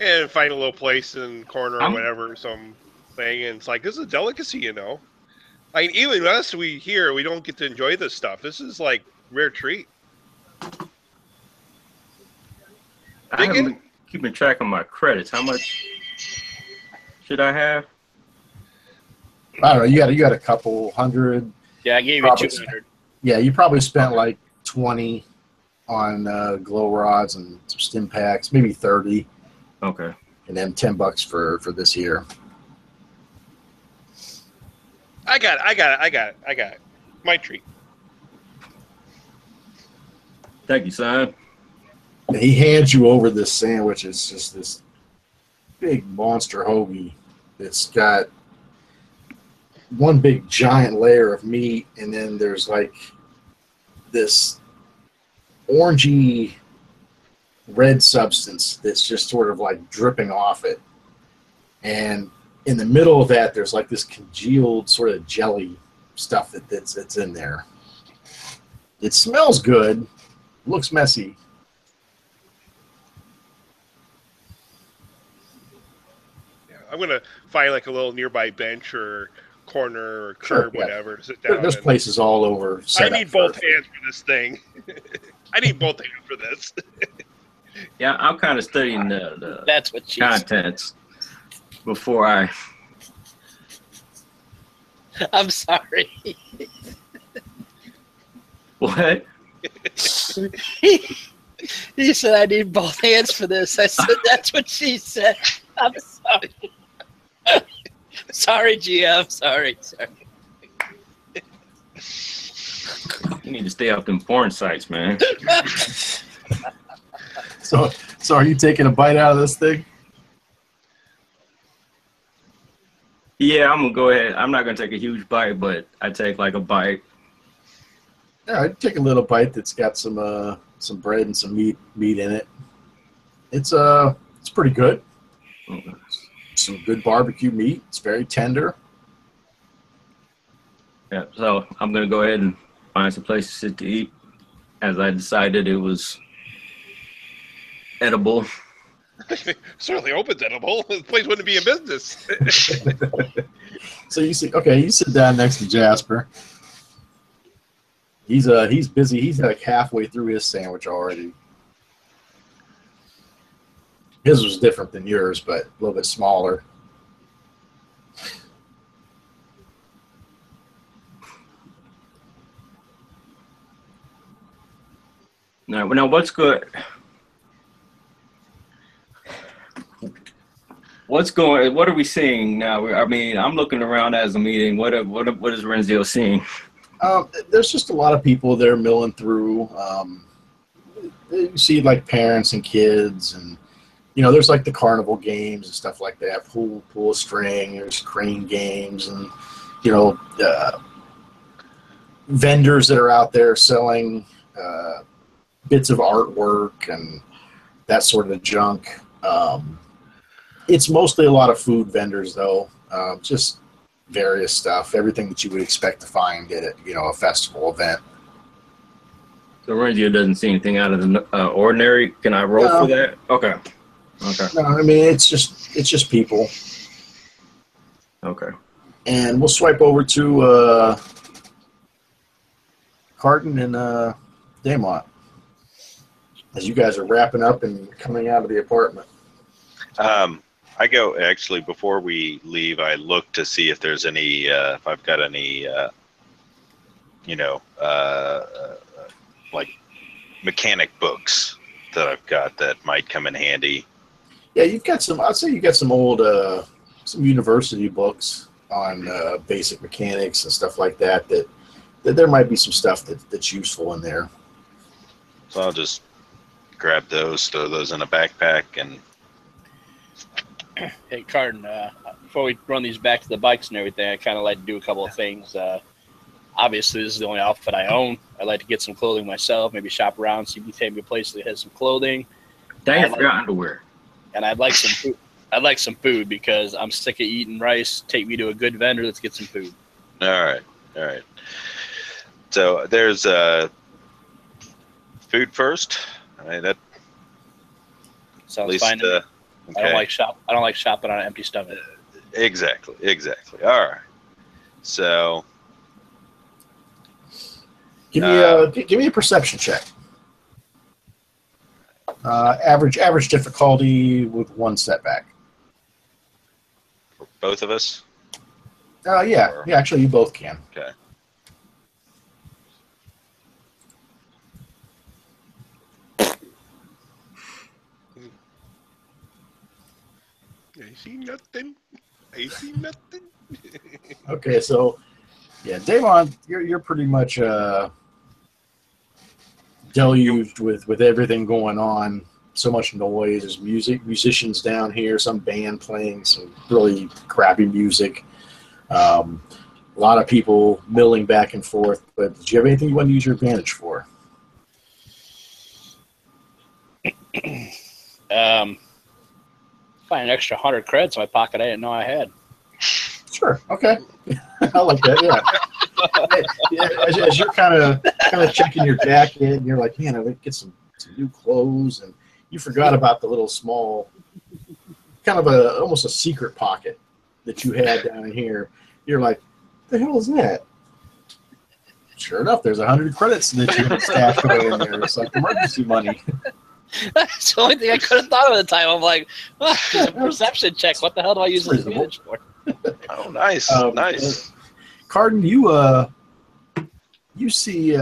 And find a little place in the corner or I'm- whatever, some thing, and it's like, this is a delicacy, you know. I mean, even us, we don't get to enjoy this stuff. This is like rare treat. I haven't been keeping track of my credits. How much should I have? I don't know. You got a couple hundred. Yeah, I gave you Probably. 200. Yeah, you probably spent like 20 on glow rods and some stim packs, maybe 30, Okay. and then $10 for this year. I got it. My treat. Thank you, son. And he hands you over this sandwich. It's just this big monster hoagie that's got 1 big giant layer of meat, and then there's like this orangey red substance that's just sort of like dripping off it. And in the middle of that, there's like this congealed sort of jelly stuff that's in there. It smells good, looks messy. Yeah, I'm gonna find like a little nearby bench or corner or Sure, curb, yeah. whatever, to sit down. There's places all over. I set need up both for- hands for this thing. I need both hands for this. Yeah, I'm kind of studying the That's what she said. contents before I. I'm sorry. What? He said, I need both hands for this. I said, that's what she said. I'm sorry. Sorry, GM. Sorry. You need to stay off them porn sites, man. So are you taking a bite out of this thing? Yeah, I'm gonna go ahead. I'm not gonna take a huge bite, but I take like a bite. Yeah, I'd take a little bite that's got some bread and some meat in it. It's pretty good. Some good barbecue meat. It's very tender. Yeah, so I'm gonna go ahead and find some place to sit to eat, as I decided it was edible. Certainly open's edible. The place wouldn't be in business. So you sit down next to Jasper. He's busy. He's like halfway through his sandwich already. His was different than yours, but a little bit smaller. Now what's good? What are we seeing now? I mean, I'm looking around as a meeting. What is Renzio seeing? There's just a lot of people there milling through. You see like parents and kids, and there's like the carnival games and stuff like that. Pull string. There's crane games, and vendors that are out there selling bits of artwork and that sort of junk. It's mostly a lot of food vendors, though. Just various stuff, everything that you would expect to find at a festival event. So Renzio doesn't see anything out of the ordinary. Can I roll for that? Okay. No, I mean it's just people. Okay. And we'll swipe over to Carton and Daymont as you guys are wrapping up and coming out of the apartment. I go actually before we leave. I look to see if there's any, if I've got any, like mechanic books that I've got that might come in handy. Yeah, you've got some. I'd say you got some old, some university books on basic mechanics and stuff like that. That there might be some stuff that's useful in there. So I'll just grab those, throw those in a backpack, and. Hey, Carden, before we run these back to the bikes and everything, I kind of like to do a couple of things. Obviously, this is the only outfit I own. I like to get some clothing myself, maybe shop around, see if you take me a place that has some clothing. Dang, I forgot underwear. And I'd like some food. I'd like some food because I'm sick of eating rice. Take me to a good vendor. Let's get some food. All right. So there's food first. I mean, that sounds fine. Okay. I don't like shopping on an empty stomach. Exactly. All right. So give me a perception check. Average difficulty with one setback. for both of us. Yeah. Or- Yeah, actually, you both can. Okay. I see nothing. Okay, so yeah, Damon, you're pretty much deluged with everything going on. So much noise. There's musicians down here, some band playing some really crappy music. A lot of people milling back and forth. But do you have anything you want to use your advantage for? Find an extra 100 credits in my pocket I didn't know I had. Sure. Okay. I like that. Yeah. As you're kind of checking your jacket, and you're like, man, I would get some new clothes, and you forgot about the little small kind of almost a secret pocket that you had down in here. You're like, the hell is that? Sure enough, there's 100 credits that you had stashed away in there. It's like emergency money. That's the only thing I could have thought of at the time. I'm like, well, it's a perception check. What the hell do I use this advantage for? Oh, nice, nice. Carden, you see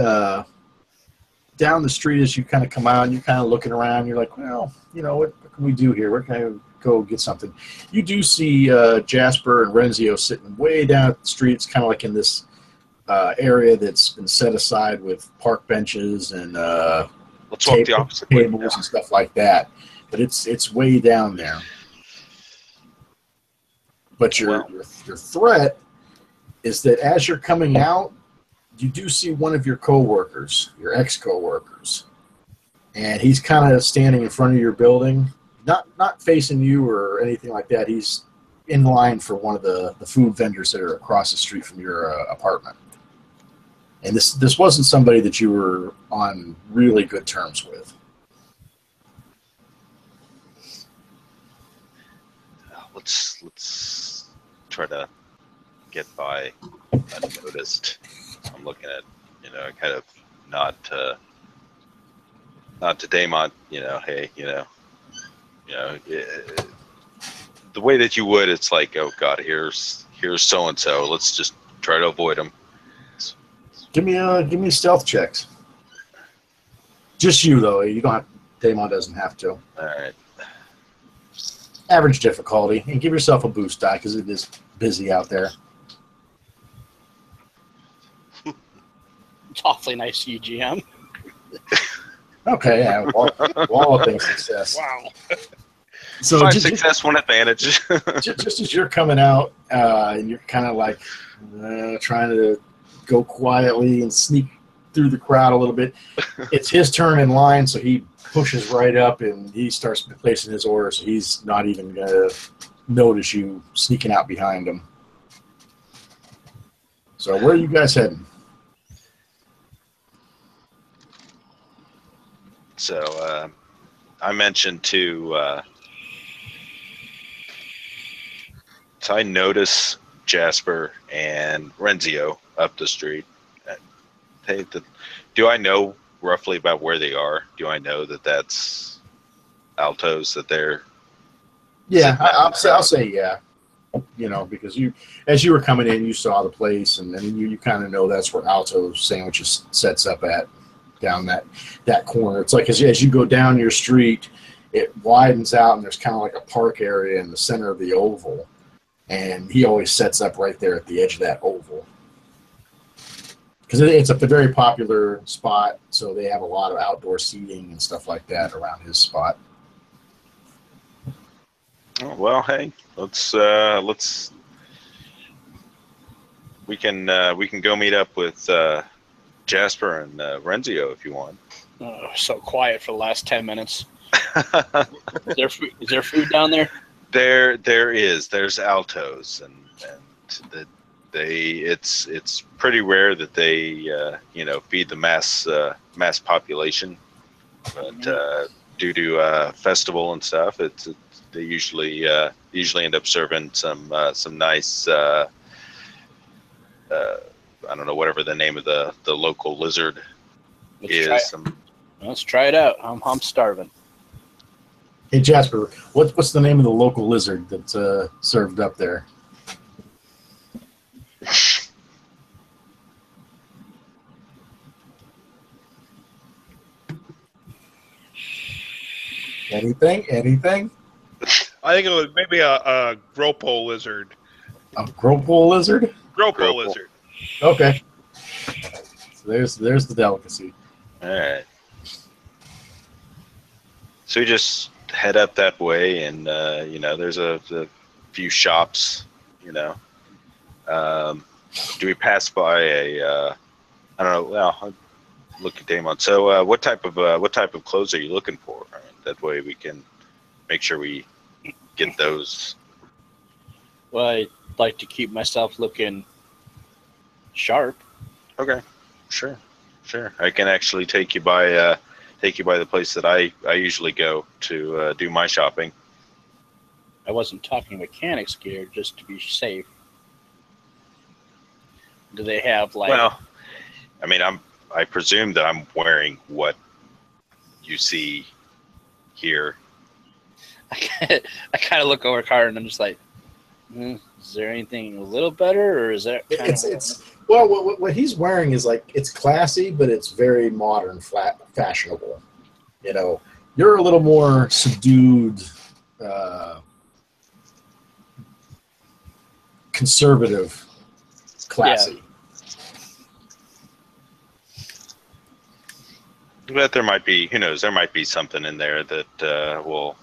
down the street as you kind of come out, and you're kind of looking around. You're like, well, what can we do here? Where can I go get something? You do see Jasper and Renzio sitting way down at the street. It's kind of like in this area that's been set aside with park benches and let's walk the opposite way. Tables and stuff like that. But it's way down there. But your threat is that as you're coming out, you do see one of your coworkers, your ex-coworkers, and he's kind of standing in front of your building, not facing you or anything like that. He's in line for one of the food vendors that are across the street from your apartment. And this wasn't somebody that you were on really good terms with. Let's try to get by unnoticed. I'm looking at, kind of not to Daemon, hey, the way that you would, it's like, oh God, here's so and so. Let's just try to avoid them. Give me stealth checks. Just you though. You don't have. Daemon doesn't have to. All right. Average difficulty, and give yourself a boost die because it is busy out there. It's awfully nice to you, GM. Okay, yeah. Wall of things success. Wow. So 5 success, 1 advantage. just as you're coming out, and you're kind of like trying to go quietly and sneak through the crowd a little bit, it's his turn in line, so he pushes right up and he starts placing his orders. So he's not even going to notice you sneaking out behind him. So where are you guys heading? So I mentioned to so I notice Jasper and Renzio up the street. Do I know roughly about where they are? Do I know that that's Altos, that they're... Yeah, I'll say yeah. Because as you were coming in, you saw the place, and then you kind of know that's where Alto's Sandwiches sets up at, down that corner. It's like as you go down your street, it widens out, and there's kind of like a park area in the center of the oval. And he always sets up right there at the edge of that oval. Because it's a very popular spot, so they have a lot of outdoor seating and stuff like that around his spot. Oh, well, hey, let's we can go meet up with Jasper and Renzio if you want. Oh, so quiet for the last 10 minutes. Is there food down there? There is. There's Altos, and it's pretty rare that they feed the mass population, but due to festival and stuff, they usually end up serving some nice I don't know, whatever the name of the local lizard is. Let's try it out. I'm starving. Hey Jasper, what's the name of the local lizard that's served up there? Anything? I think it was maybe a Gropo lizard. A Gropo lizard? Gropo lizard. Okay. So there's the delicacy. All right. So we just head up that way, and there's a few shops. Do we pass by I don't know. Well, I'll look at Daemon. So what type of clothes are you looking for? That way we can make sure we get those. Well, I'd like to keep myself looking sharp. Okay, sure. I can actually take you by the place that I usually go to do my shopping. I wasn't talking mechanics gear, just to be safe. Do they have like? Well, I mean, I presume that I'm wearing what you see here. I kind of look over car and I'm just like, is there anything a little better, or is that kind it's well, what he's wearing is like, it's classy, but it's very modern, fashionable. You know, you're a little more subdued, conservative, classy. Yeah. But there might be, who knows, there might be something in there that will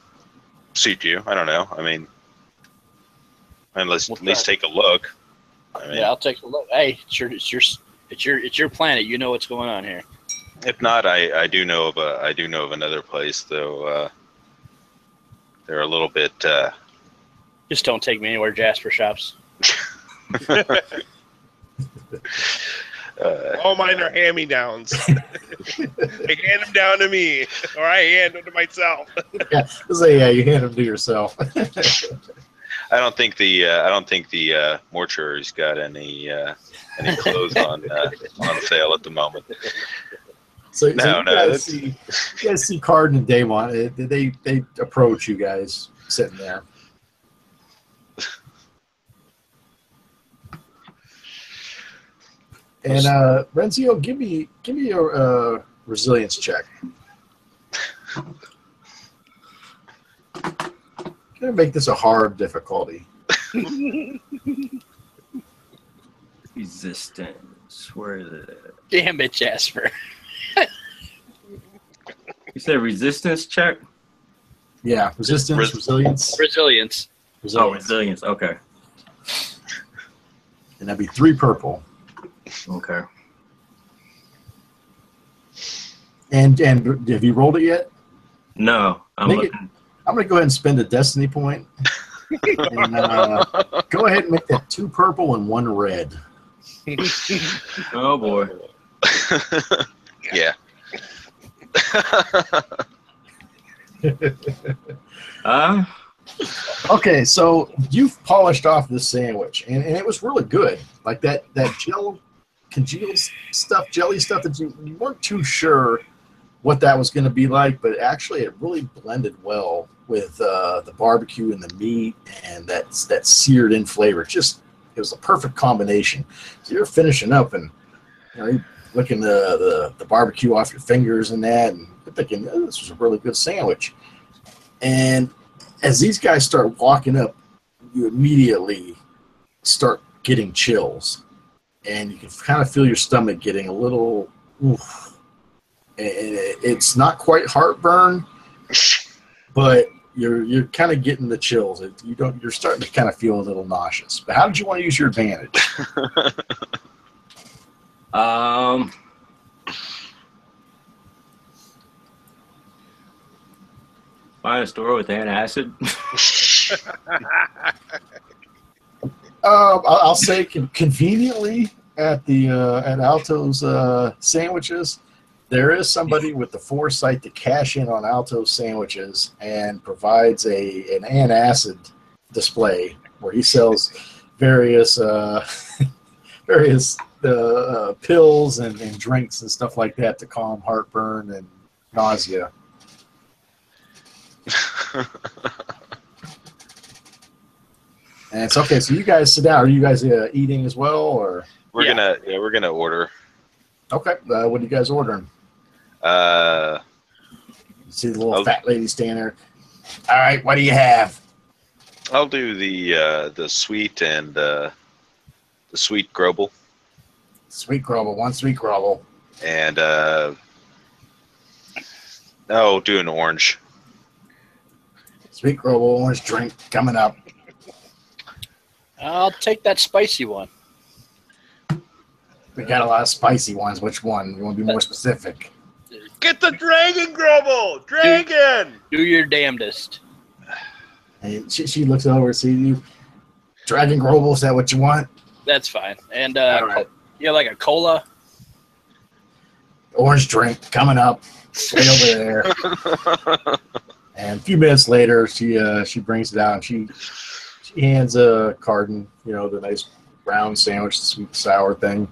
suit you. I don't know. I mean, let's at least take a look. I mean, yeah, I'll take a look. Hey, it's your planet. You know what's going on here. If not, I do know of another place, though. They're a little bit. Just don't take me anywhere Jasper shops. All mine are hand-me-downs. They hand them down to me, or I hand them to myself. Yeah, you hand them to yourself. I don't think the mortuary's got any clothes on sale at the moment. So you No, guys see Cardin and Damon. They approach you guys sitting there. And Renzo, give me your resilience check. Gonna make this a hard difficulty. Resistance. Where is it? Damn it, Jasper. You said resistance check? Yeah, resistance, resilience. Resilience. Oh, resilience. Okay. And that'd be 3 purple. Okay. And have you rolled it yet? No, I'm looking. I'm going to go ahead and spend a destiny point. And go ahead and make that 2 purple and 1 red. Oh, boy. Yeah. Okay, so you've polished off this sandwich, and it was really good. Like that congealed stuff, jelly stuff that you weren't too sure what that was going to be like, but actually it really blended well with the barbecue and the meat and that seared in flavor. It was a perfect combination. So you're finishing up and you're licking the barbecue off your fingers and that, and you're thinking, oh, this was a really good sandwich. And as these guys start walking up, you immediately start getting chills, and you can kind of feel your stomach getting a little oof. And it's not quite heartburn, but you're kind of getting the chills. You're starting to kind of feel a little nauseous. But how did you want to use your advantage? Find a store with antacid. I'll say conveniently at Alto's sandwiches, there is somebody with the foresight to cash in on Alto's sandwiches and provides an antacid display where he sells various pills and drinks and stuff like that to calm heartburn and nausea. And it's okay. So you guys sit down. Are you guys eating as well, or we're gonna order. Okay. What are you guys ordering? You see the little fat lady standing there. All right. What do you have? I'll do the sweet and the sweet grobel. Sweet grobel. 1 sweet grobel. And do an orange. Sweet grobel, orange drink coming up. I'll take that spicy one. We got a lot of spicy ones. Which one? You want to be more specific? Get the dragon grobel! Dragon! Do your damnedest. And she looks over and sees you. Dragon grobel, is that what you want? That's fine. And right. You like a cola? Orange drink coming up. Way over there. And a few minutes later, she brings it out and she hands a carton, the nice round sandwich, the sweet and sour thing,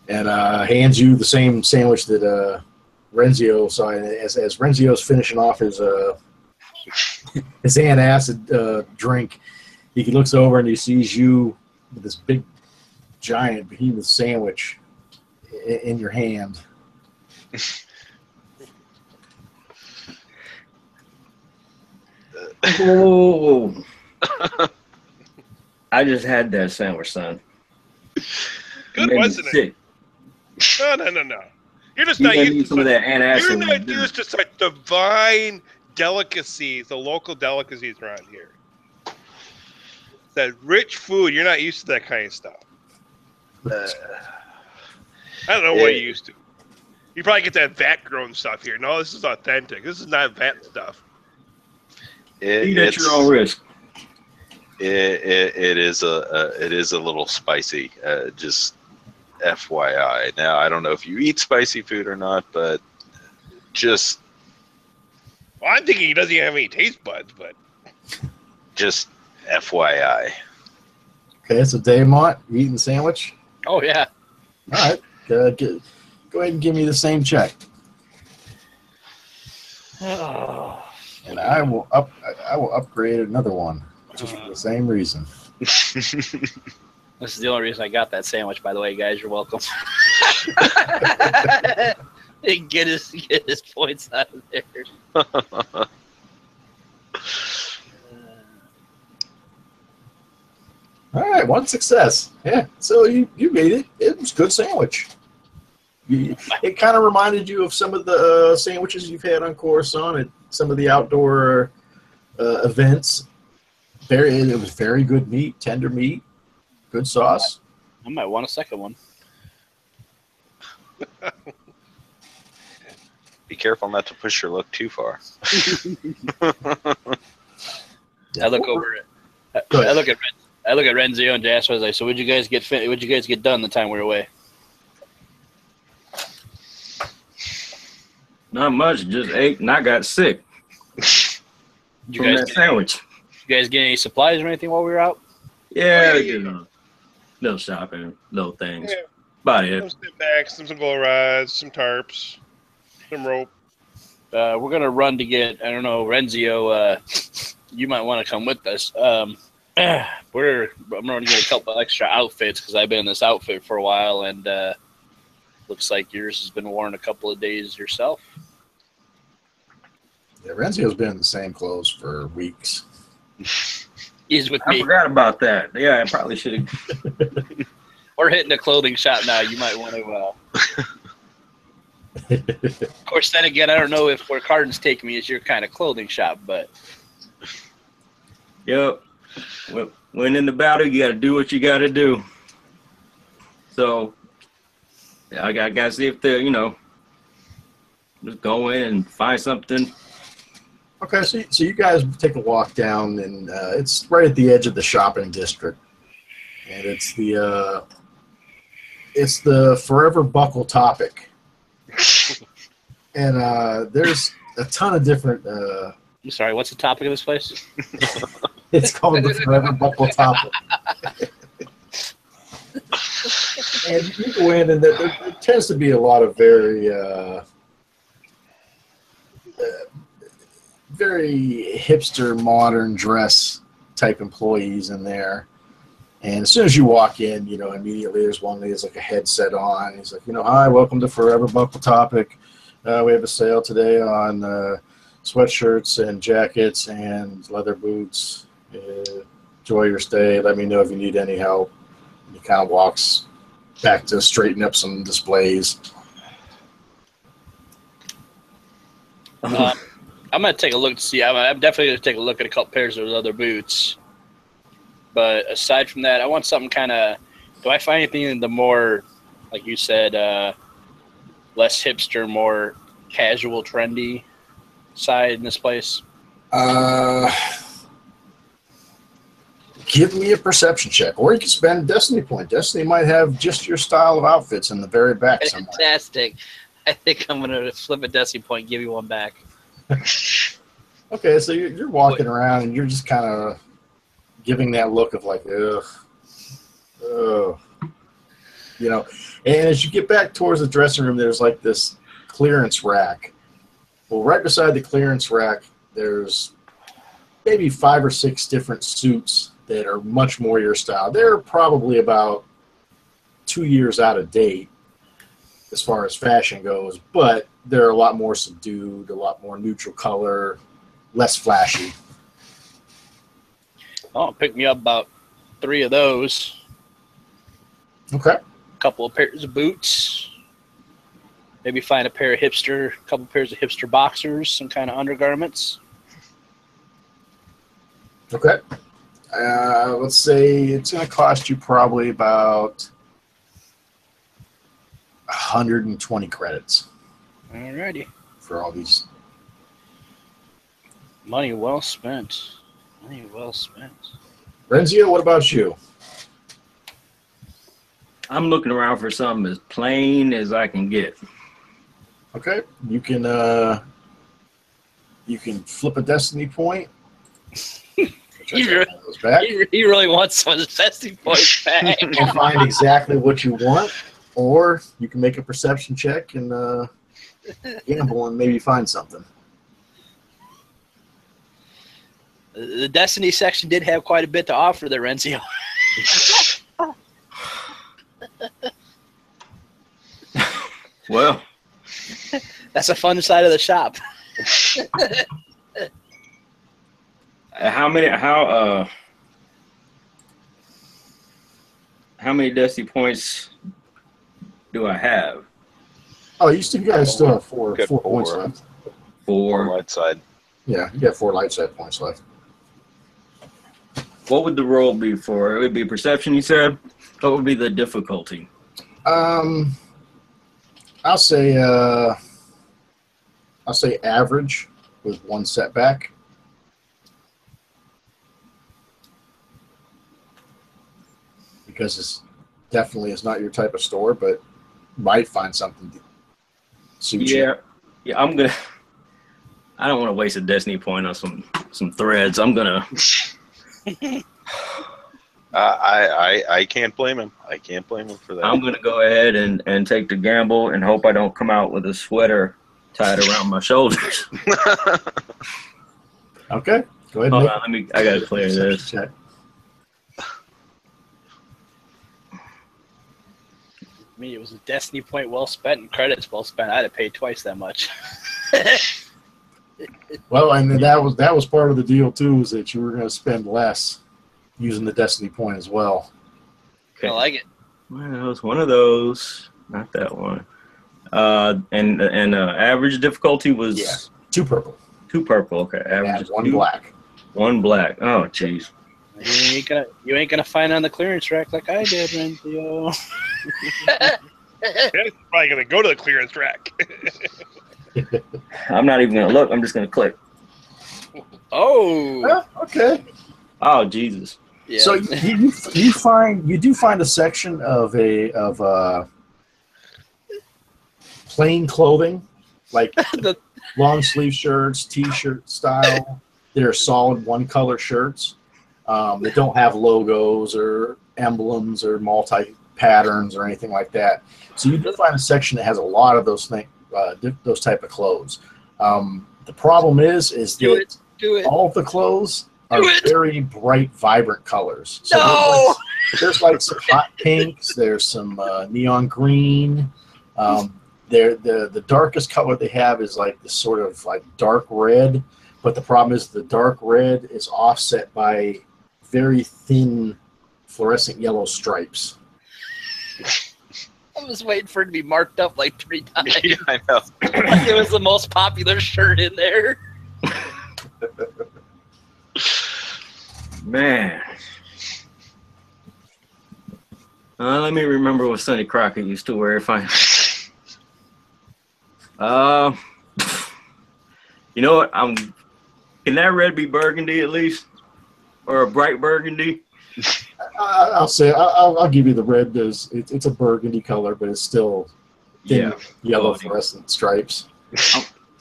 and hands you the same sandwich that Renzio saw. And as Renzio's finishing off his antacid drink, he looks over and he sees you with this big, giant behemoth sandwich in your hand. Oh, I just had that sandwich, son. Good, wasn't it? No. You're just not used to some of that antacid. You're not used to such divine delicacies, the local delicacies around here. That rich food, you're not used to that kind of stuff. I don't know what you're used to. You probably get that vat-grown stuff here. No, this is authentic. This is not vat stuff. Eat at your own risk. It is a little spicy. Just FYI. Now I don't know if you eat spicy food or not, but just. Well, I'm thinking he doesn't have any taste buds, but. Just FYI. Okay, so Daymont, you eating the sandwich? Oh yeah. All right. Go ahead and give me the same check. Oh. And I will upgrade another one just for the same reason. This is the only reason I got that sandwich, by the way, guys. You're welcome. get his points out of there. All right, one success. Yeah, so you made it. It was a good sandwich. It kind of reminded you of some of the sandwiches you've had on Coruscant at some of the outdoor events. It was very good meat, tender meat, good sauce. I might want a second one. Be careful not to push your luck too far. I look over it. I look at Renzio and Jasper. I was like, "So, what'd you guys get done the time we were away?" Not much. Just ate and I got sick. You guys that sandwich. You guys get any supplies or anything while we were out? Yeah, little shopping, little things. Yeah. About it. Some stick some glow rods, some tarps, some rope. We're gonna run to get. I don't know, Renzio. You might want to come with us. I'm going to get a couple of extra outfits because I've been in this outfit for a while, and looks like yours has been worn a couple of days yourself. Yeah, Renzio's been in the same clothes for weeks. He's with I me. forgot about that. Yeah, I probably should have. We're hitting a clothing shop now. You might want to. Of course, then again, I don't know if where Cardin's take me is your kind of clothing shop, but. Yep. When in the battle, you got to do what you got to do. So, yeah, I got to see if they're, just go in and find something. Okay, so you guys take a walk down, and it's right at the edge of the shopping district, and it's the Forever Buckle Topic, and there's a ton of different. I'm sorry, what's the topic of this place? It's called the Forever Buckle Topic. And you go in, and there tends to be a lot of very hipster, modern dress type employees in there. And as soon as you walk in, immediately there's one that has like a headset on. He's like, "Hi, welcome to Forever Buckle Topic. We have a sale today on sweatshirts and jackets and leather boots. Enjoy your stay. Let me know if you need any help." And he kind of walks back to straighten up some displays. I'm going to take a look to see. I'm definitely going to take a look at a couple pairs of leather boots. But aside from that, I want something kind of. Do I find anything in the more, like you said, less hipster, more casual, trendy side in this place? Give me a perception check, or you can spend a Destiny point. Destiny might have just your style of outfits in the very back somewhere. Fantastic. I think I'm going to flip a Destiny point and give you one back. Okay, so you're walking around and you're just kind of giving that look of like, ugh, ugh. You know, and as you get back towards the dressing room, there's like this clearance rack. Well, right beside the clearance rack, there's maybe 5 or 6 different suits that are much more your style. They're probably about 2 years out of date as far as fashion goes, but they're a lot more subdued, a lot more neutral color, less flashy. Oh, pick me up about 3 of those. Okay. A couple of pairs of boots. Maybe find a couple pairs of hipster boxers, some kind of undergarments. Okay. Let's say it's going to cost you probably about 120 credits. Alrighty. For all these. Money well spent. Money well spent. Renzio, what about you? I'm looking around for something as plain as I can get. Okay. You can flip a destiny point. He really wants some destiny points back. And find exactly what you want, or you can make a perception check and gamble and maybe find something. The Destiny section did have quite a bit to offer there, Renzio. Well, that's a fun side of the shop. how many Destiny points do I have? Oh, you guys still have four Got points four. left. 4. Light side. Yeah, you got 4 light side points left. What would the roll be for? It would be perception, you said? What would be the difficulty? I'll say average with 1 setback. Because it's definitely is not your type of store, but might find something to suit you. Yeah, I don't want to waste a Destiny point on some threads. I'm gonna I can't blame him. I can't blame him for that. I'm gonna go ahead and take the gamble and hope I don't come out with a sweater tied around my shoulders. Okay, go ahead. Hold on, I gotta clear this. Check. I mean, it was a Destiny point well spent and credits well spent. I'd have paid twice that much. Well, and that was part of the deal too, is that you were going to spend less using the Destiny point as well. Okay. I like it. Well, it was one of those, not that one. And average difficulty was 2 purple. 2 purple. Okay, average And is 1 2, black. 1 black. Oh, jeez. You ain't gonna find on the clearance rack like I did, Renzio. It's probably gonna go to the clearance rack. I'm not even gonna look. I'm just gonna click. Oh. Yeah, okay. Oh, Jesus. Yeah. So you do find a section of plain clothing, like long sleeve shirts, t-shirt style. They're solid 1-color shirts. That don't have logos or emblems or multi patterns or anything like that. So you do find a section that has a lot of those those type of clothes. The problem is that all of the clothes are very bright, vibrant colors. So there's like some hot pinks. There's some neon green. The darkest color they have is like this sort of like dark red. But the problem is the dark red is offset by very thin fluorescent yellow stripes. I was waiting for it to be marked up like 3 times. Yeah, I know. Like it was the most popular shirt in there. Man. Let me remember what Sonny Crockett used to wear. You know what? Can that red be burgundy at least, or a bright burgundy? I'll say I'll give you the red. It's a burgundy color, but it's still thin yellow fluorescent stripes.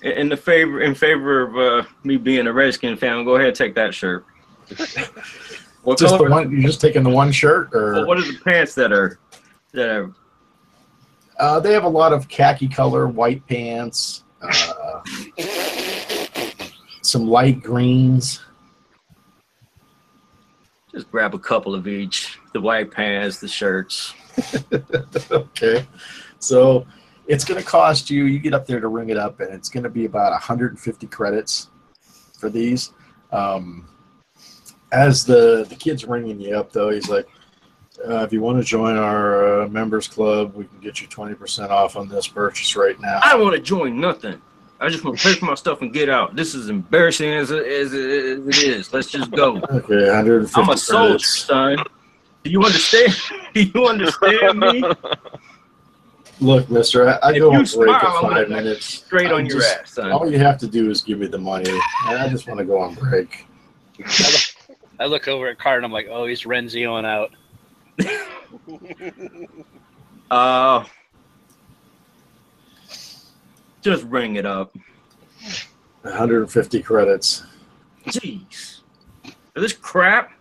In favor of me being a Redskin fan, go ahead and take that shirt. What Just color? the one. You're just taking the one shirt, or What are the pants that are? they have a lot of khaki color white pants, some light greens. Just grab a couple of each. The white pants, the shirts. Okay, so it's going to cost you. You get up there to ring it up, and it's going to be about 150 credits for these. As the kid's ringing you up, though, he's like, if you want to join our members club, we can get you 20% off on this purchase right now. I don't want to join nothing. I just want to pay for my stuff and get out. This is embarrassing as it is. Let's just go. Okay, 150 I'm a soldier, credits. son. Do you understand? Do you understand me? Look, mister, I If go you on break smile, in I'm gonna 5 minutes. Straight on your ass, son. All you have to do is give me the money. I just want to go on break. I look over at Card and I'm like, oh, he's Renzioing out. Just ring it up. 150 credits. Jeez. This crap.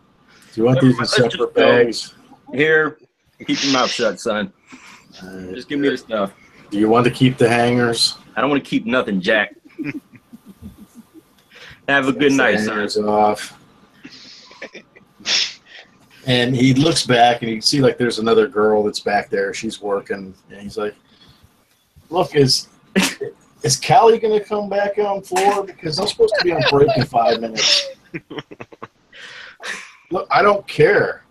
Do you want these in Let's just separate go. bags? Here, keep your mouth shut, son. Just give me the stuff. Do you want to keep the hangers? I don't want to keep nothing, Jack. Have a good night, son. Hangers off. And he looks back, and you see like there's another girl that's back there. She's working, and he's like, "Look, is Callie going to come back on floor? Because I'm supposed to be on break in 5 minutes." Look, I don't care.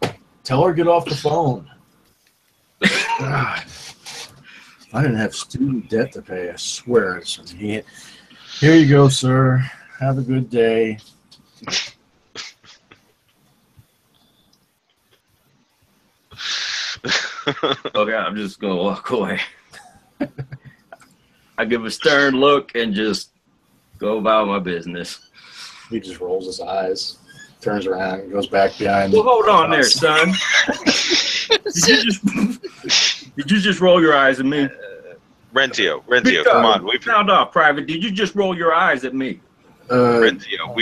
Tell her to get off the phone. God. If I didn't have student debt to pay, I swear. Here you go, sir. Have a good day. Okay, I'm just going to walk away. I give a stern look and just go about my business. He just rolls his eyes, turns around, and goes back behind. Well, hold on there, son. Did you just roll your eyes at me? Renzio, come on. Sound off, Private. Did you just roll your eyes at me? Renzio,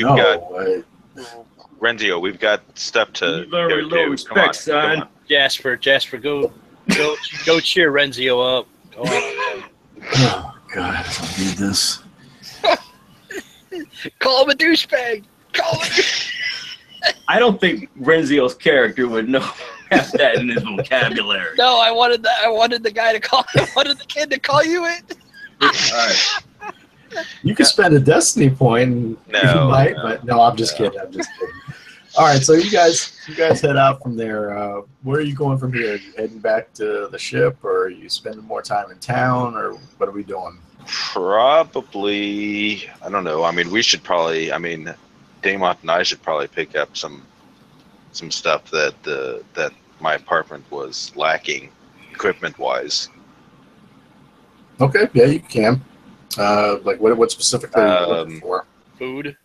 we've got stuff to You learn go with little do. respect, son. Come on. Jasper, go cheer Renzio up. Go on. Oh, God, I don't need this. Call him a douchebag. I don't think Renzio's character would have that in his vocabulary. No, I wanted the guy to call. I wanted the kid to call you it. All right. You could spend a destiny point, and you might, but no, I'm just kidding. All right, so you guys head out from there. Where are you going from here? Are you heading back to the ship, or are you spending more time in town, or what are we doing? Probably, I don't know. I mean, we should probably. I mean, Damont and I should probably pick up some stuff that my apartment was lacking, equipment-wise. Okay, yeah, you can. Like what specifically are you looking for? Food.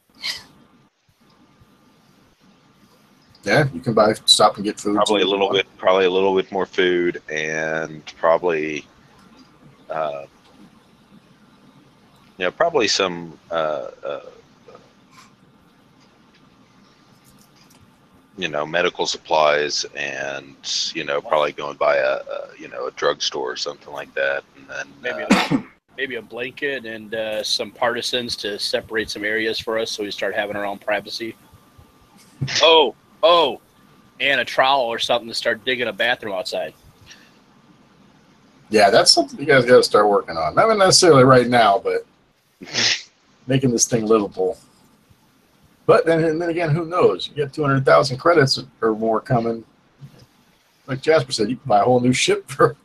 Yeah, you can stop and get food. Probably a little bit more food, and probably, probably some medical supplies, and probably going by a drugstore or something like that, and then Maybe a blanket and some partisans to separate some areas for us, so we start having our own privacy. Oh, and a trowel or something to start digging a bathroom outside. Yeah, that's something you guys got to start working on. Not necessarily right now, but making this thing livable. But then again, who knows? You get 200,000 credits or more coming. Like Jasper said, you can buy a whole new ship for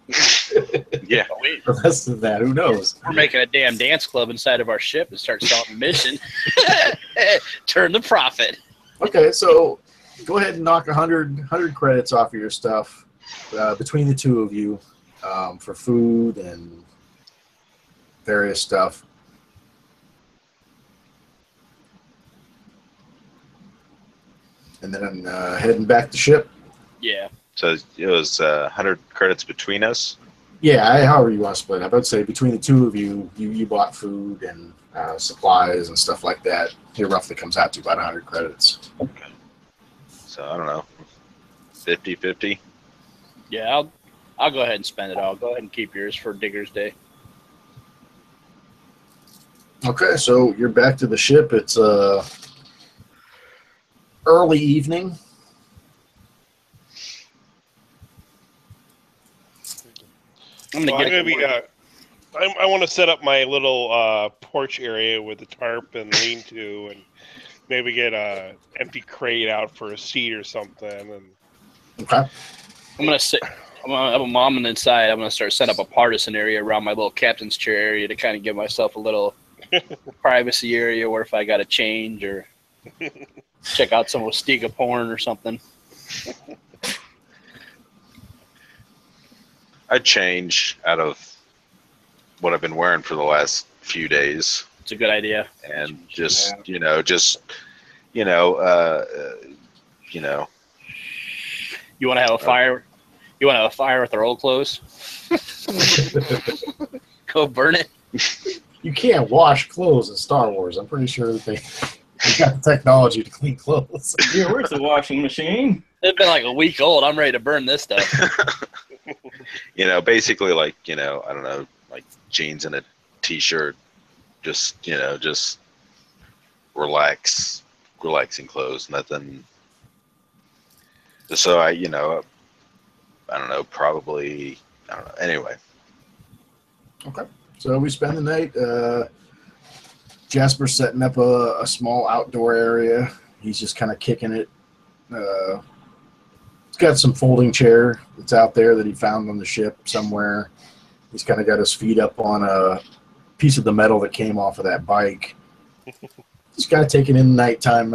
yeah. for less than that. Who knows? We're making a damn dance club inside of our ship and start selling a mission. Turn the profit. Okay, so go ahead and knock 100 credits off of your stuff between the two of you for food and various stuff. And then heading back to ship. Yeah. So it was 100 credits between us. Yeah, however you want to split it up. I'd say between the two of you, you bought food and supplies and stuff like that. It roughly comes out to about 100 credits. Okay. So I don't know, 50-50. Yeah, I'll go ahead and spend it all. Go ahead and keep yours for Digger's Day. Okay, so you're back to the ship. It's early evening. I'm gonna get. I want to set up my little porch area with a tarp and lean-to, and maybe get a empty crate out for a seat or something. And Okay. I'm gonna have a mom on the inside. I'm gonna start setting up a partisan area around my little captain's chair area to kind of give myself a little privacy area where if I got to change or check out some Westiga porn or something. I'd change out of what I've been wearing for the last few days, It's a good idea. and just Yeah. you know, You want to have a fire? You want to have a fire with our old clothes? Go burn it. You can't wash clothes in Star Wars. I'm pretty sure that they got the technology to clean clothes. Yeah, where's the washing machine? It's been like a week old. I'm ready to burn this stuff. basically like, I don't know, like jeans and a t-shirt, just relaxing clothes, nothing. So I don't know, probably, I don't know. Anyway. Okay. So we spend the night. Jasper's setting up a small outdoor area. He's just kind of kicking it. He's got some folding chair that's out there that he found on the ship somewhere. He's kind of got his feet up on a piece of the metal that came off of that bike. Just kind of taking in nighttime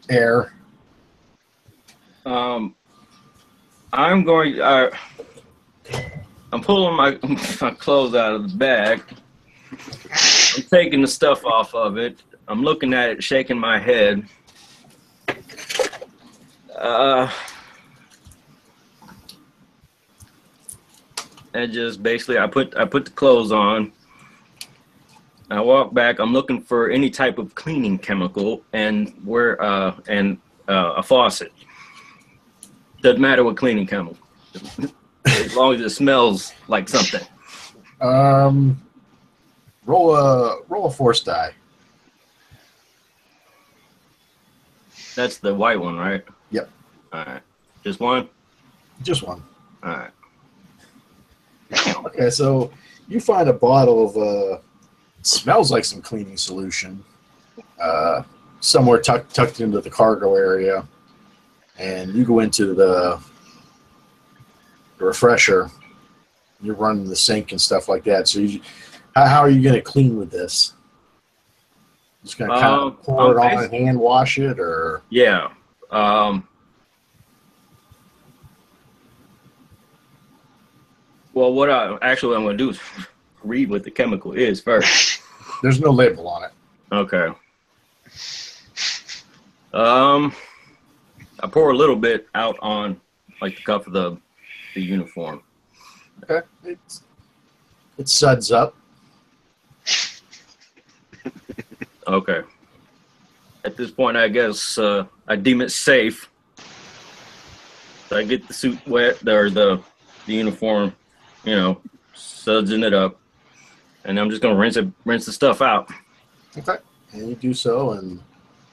air. I'm pulling my clothes out of the bag. I'm taking the stuff off of it. I'm looking at it, shaking my head. And just basically, I put the clothes on. I walk back. I'm looking for any type of cleaning chemical and a faucet. Doesn't matter what cleaning chemical, as long as it smells like something. Roll a force die. That's the white one, right? Yep. All right. Just one? Just one. All right. Okay, so you find a bottle of smells like some cleaning solution somewhere tucked into the cargo area, and you go into the refresher. You're running the sink and stuff like that. So how are you going to clean with this? Just going to kind of pour it on and hand wash it, or yeah. Well, what I'm going to do is read what the chemical is first. There's no label on it. Okay. I pour a little bit out on like the cuff of the uniform. Okay. It suds up. Okay. At this point, I guess I deem it safe. So I get the suit wet, or the uniform, sudsing it up, and I'm just gonna rinse the stuff out. Okay. And you do so, and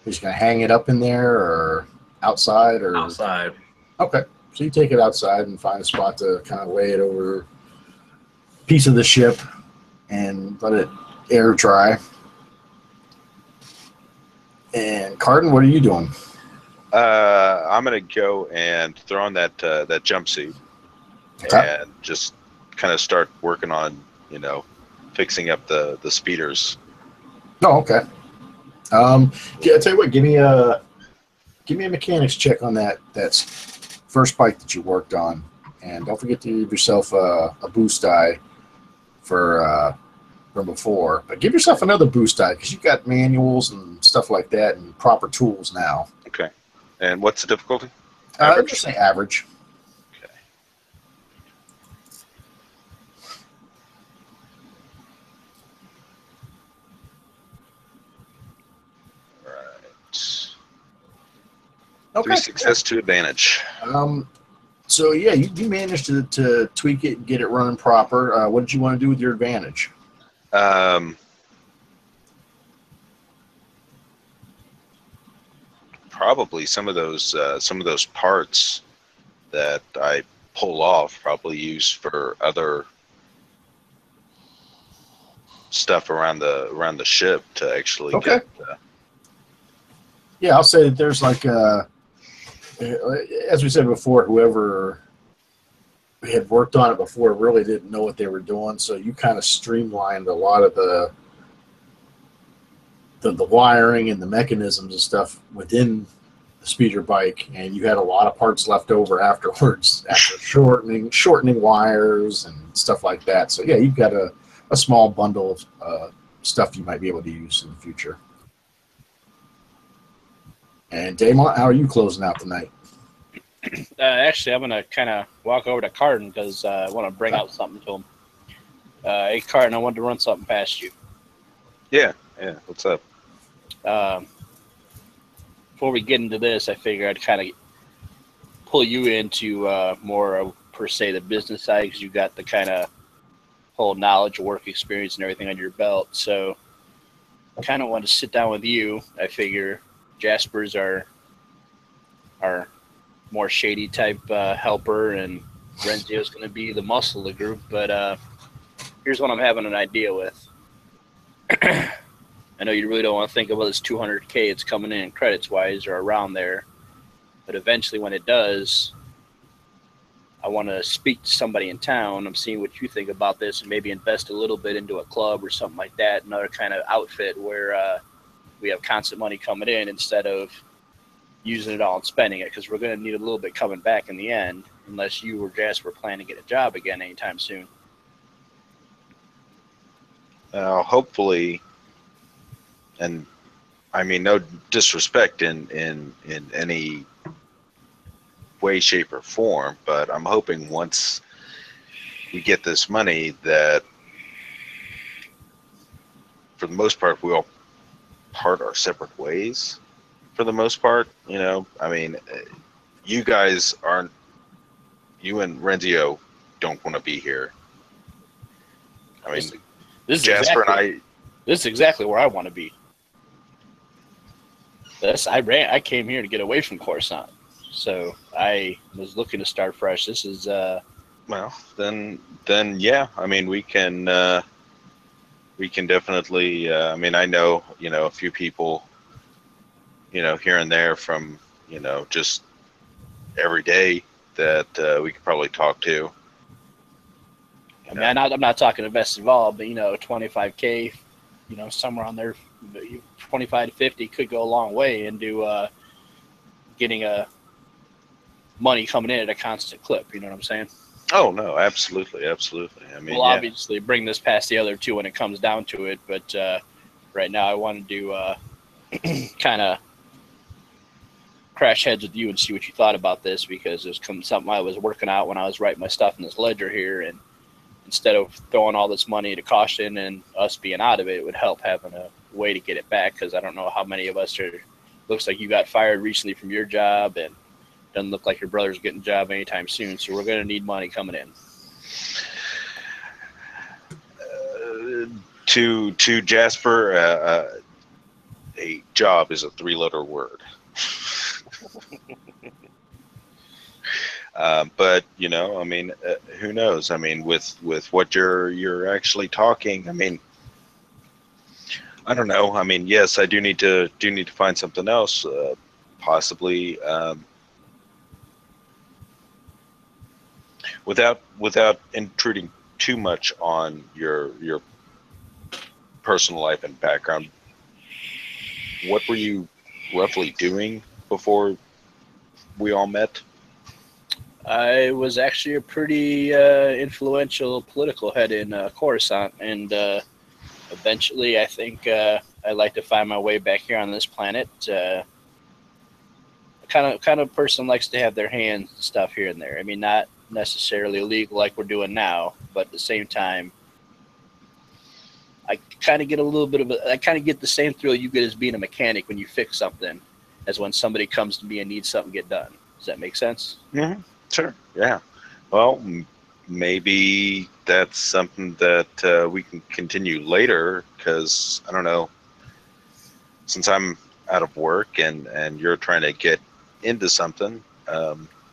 you're just gonna hang it up in there, or outside, or outside. Okay. So you take it outside and find a spot to kind of lay it over a piece of the ship and let it air dry. And Cardin, what are you doing? I'm gonna go and throw on that jumpsuit, Okay. and just kind of start working on, fixing up the speeders. Oh, okay. Yeah, I tell you what, give me a mechanics check on that first bike that you worked on, and don't forget to give yourself a boost die from before. But give yourself another boost die because you've got manuals and stuff like that and proper tools now. Okay. And what's the difficulty? Just say average. Okay. Okay. 3 success, 2 advantage. So yeah, you managed to tweak it and get it running proper. What did you want to do with your advantage? Probably some of those parts that I pull off, probably use for other stuff around the ship to actually Okay. get. Yeah, I'll say that there's like, as we said before, whoever had worked on it before really didn't know what they were doing, so you kind of streamlined a lot of the wiring and the mechanisms and stuff within the speeder bike, and you had a lot of parts left over afterwards after shortening wires and stuff like that. So yeah, you've got a small bundle of stuff you might be able to use in the future. And Damon, how are you closing out tonight? Actually, I'm gonna kind of walk over to Carden because I want to bring out something to him. Hey, Carden, I wanted to run something past you. Yeah. What's up? Before we get into this, I figured I'd kind of pull you into more of, per se, the business side, because you got the kind of whole knowledge, work experience, and everything under your belt. So I kind of want to sit down with you. I figure Jasper's our more shady type helper, and Renzio's going to be the muscle of the group. But here's what I'm having an idea with. I know you really don't want to think about this $200K it's coming in credits wise or around there, but eventually when it does, I want to speak to somebody in town. I'm seeing what you think about this, and maybe invest a little bit into a club or something like that, another kind of outfit where we have constant money coming in instead of using it all and spending it, because we're going to need a little bit coming back in the end, unless you or Jasper plan to get a job again anytime soon. Hopefully, and I mean no disrespect in any way, shape, or form, but I'm hoping once we get this money that, for the most part, we all part our separate ways. For the most part, I mean, you guys aren't. You and Renzio don't want to be here. I mean, this is Jasper exactly, and I. This is exactly where I want to be. I came here to get away from Coruscant, so I was looking to start fresh. This is Well, then yeah. I mean, we can definitely. I mean, I know a few people, here and there from just every day that we could probably talk to. I mean, I'm not talking invest involved, but $25K, somewhere on there, 25 to 50 could go a long way into getting money coming in at a constant clip. You know what I'm saying? Oh no, absolutely. I mean, we'll obviously bring this past the other two when it comes down to it, but right now I wanted to kind of crash heads with you and see what you thought about this, because it's something I was working out when I was writing my stuff in this ledger here, and instead of throwing all this money to caution and us being out of it, it would help having a way to get it back, because I don't know how many of us are. Looks like you got fired recently from your job, and doesn't look like your brother's getting a job anytime soon, so we're going to need money coming in. To Jasper, a job is a 3-letter word. But I mean, who knows? I mean, with what you're actually talking, I mean, I don't know. I mean, yes, I do need to find something else, possibly, without intruding too much on your personal life and background. What were you roughly doing before we all met? I was actually a pretty influential political head in Coruscant, and eventually I think I'd like to find my way back here on this planet. Kind of person likes to have their hands and stuff here and there. I mean, not necessarily illegal like we're doing now, but at the same time, I kind of get a little bit of I kind of get the same thrill you get as being a mechanic when you fix something, as when somebody comes to me and needs something get done. Does that make sense? Mm-hmm. Sure. Yeah. Well, maybe that's something that we can continue later, because I don't know, since I'm out of work and you're trying to get into something,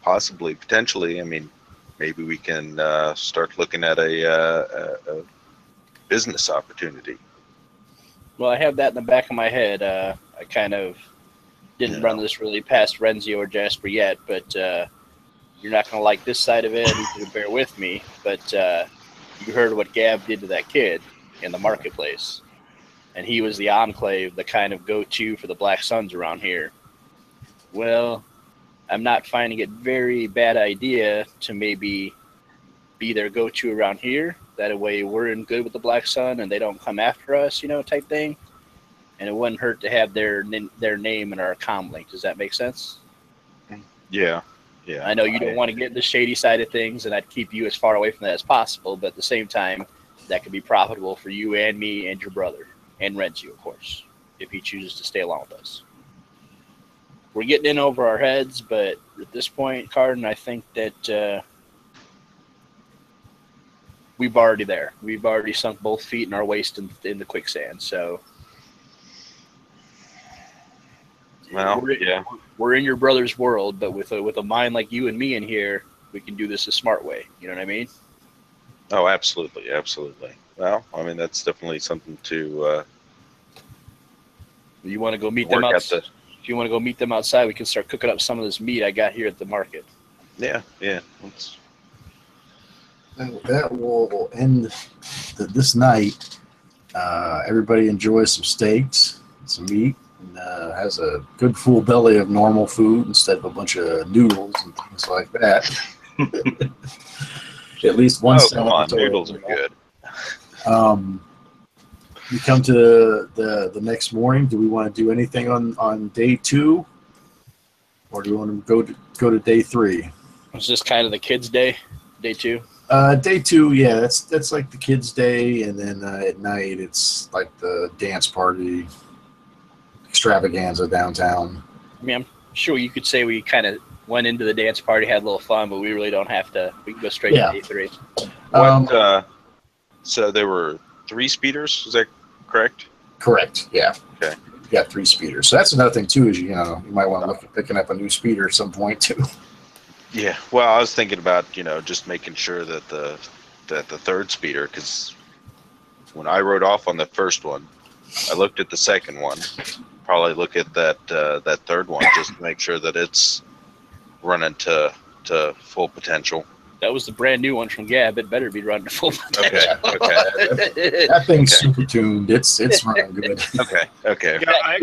possibly, potentially, I mean, maybe we can start looking at a business opportunity. Well, I have that in the back of my head. I kind of didn't run this really past Renzi or Jasper yet, but you're not going to like this side of it. I need you to bear with me. But you heard what Gab did to that kid in the marketplace. And he was the enclave, the kind of go-to for the Black Suns around here. Well, I'm not finding it very bad idea to maybe be their go-to around here. That way we're in good with the Black Sun and they don't come after us, you know, type thing. And it wouldn't hurt to have their name in our comm link. Does that make sense? Yeah. Yeah. I know you don't want to get the shady side of things, and I'd keep you as far away from that as possible. But at the same time, that could be profitable for you and me and your brother, and Renzi, of course, if he chooses to stay along with us. We're getting in over our heads, but at this point, Cardin, I think that we've already there. We've already sunk both feet and our waist in the quicksand. So, well, we're in your brother's world, but with a mind like you and me in here, we can do this a smart way. You know what I mean? Oh, absolutely, absolutely. Well, I mean, that's definitely something to. You want to go meet them outside? If you want to go meet them outside, we can start cooking up some of this meat I got here at the market. Yeah. And that will end this night. Everybody enjoys some steaks, some meat, and has a good full belly of normal food instead of a bunch of noodles and things like that. At least one. Oh, come on, noodles are good. You come to the next morning. Do we want to do anything on day 2, or do we want to go to day 3? It's just kind of the kids' day, day 2. Day 2, yeah, that's like the kids' day, and then at night it's like the dance party extravaganza downtown. I mean, I'm sure you could say we kind of went into the dance party, had a little fun, but we really don't have to. We can go straight to day 3. So there were 3 speeders, is that correct? Correct, yeah. Okay. You got 3 speeders. So that's another thing, too, is you might want to look at picking up a new speeder at some point, too. Yeah, well, I was thinking about, just making sure that the third speeder, because when I rode off on the first one, I looked at the second one, probably look at that third one just to make sure that it's running to full potential. That was the brand new one from Gab. It better be running to full potential. Okay. That thing's super tuned. It's running good. Okay. Yeah, I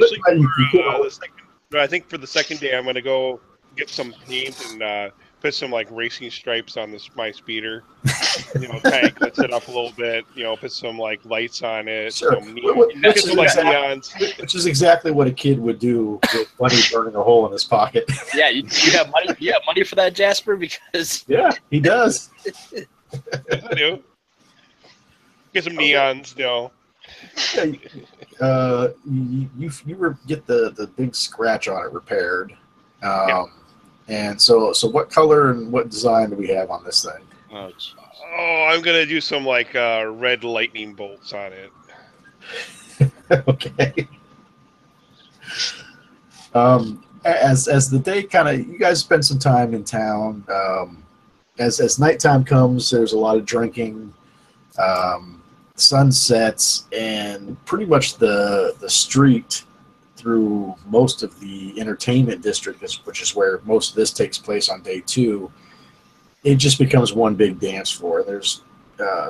think for the second day, I'm going to go get some paint and put some like racing stripes on my speeder. Tank it up a little bit. Put some like lights on it. Sure. Neons. Which is exactly what a kid would do with money burning a hole in his pocket. Yeah, you have money. You have money for that, Jasper? Because yeah, he does. I do. Get some neons, Yeah, you get the big scratch on it repaired. And so what color and what design do we have on this thing? Oh, I'm gonna do some like red lightning bolts on it. Okay. As the day you guys spend some time in town. As nighttime comes, there's a lot of drinking. Sun sets, and pretty much the street through most of the entertainment district, which is where most of this takes place on day 2, it just becomes one big dance floor. There's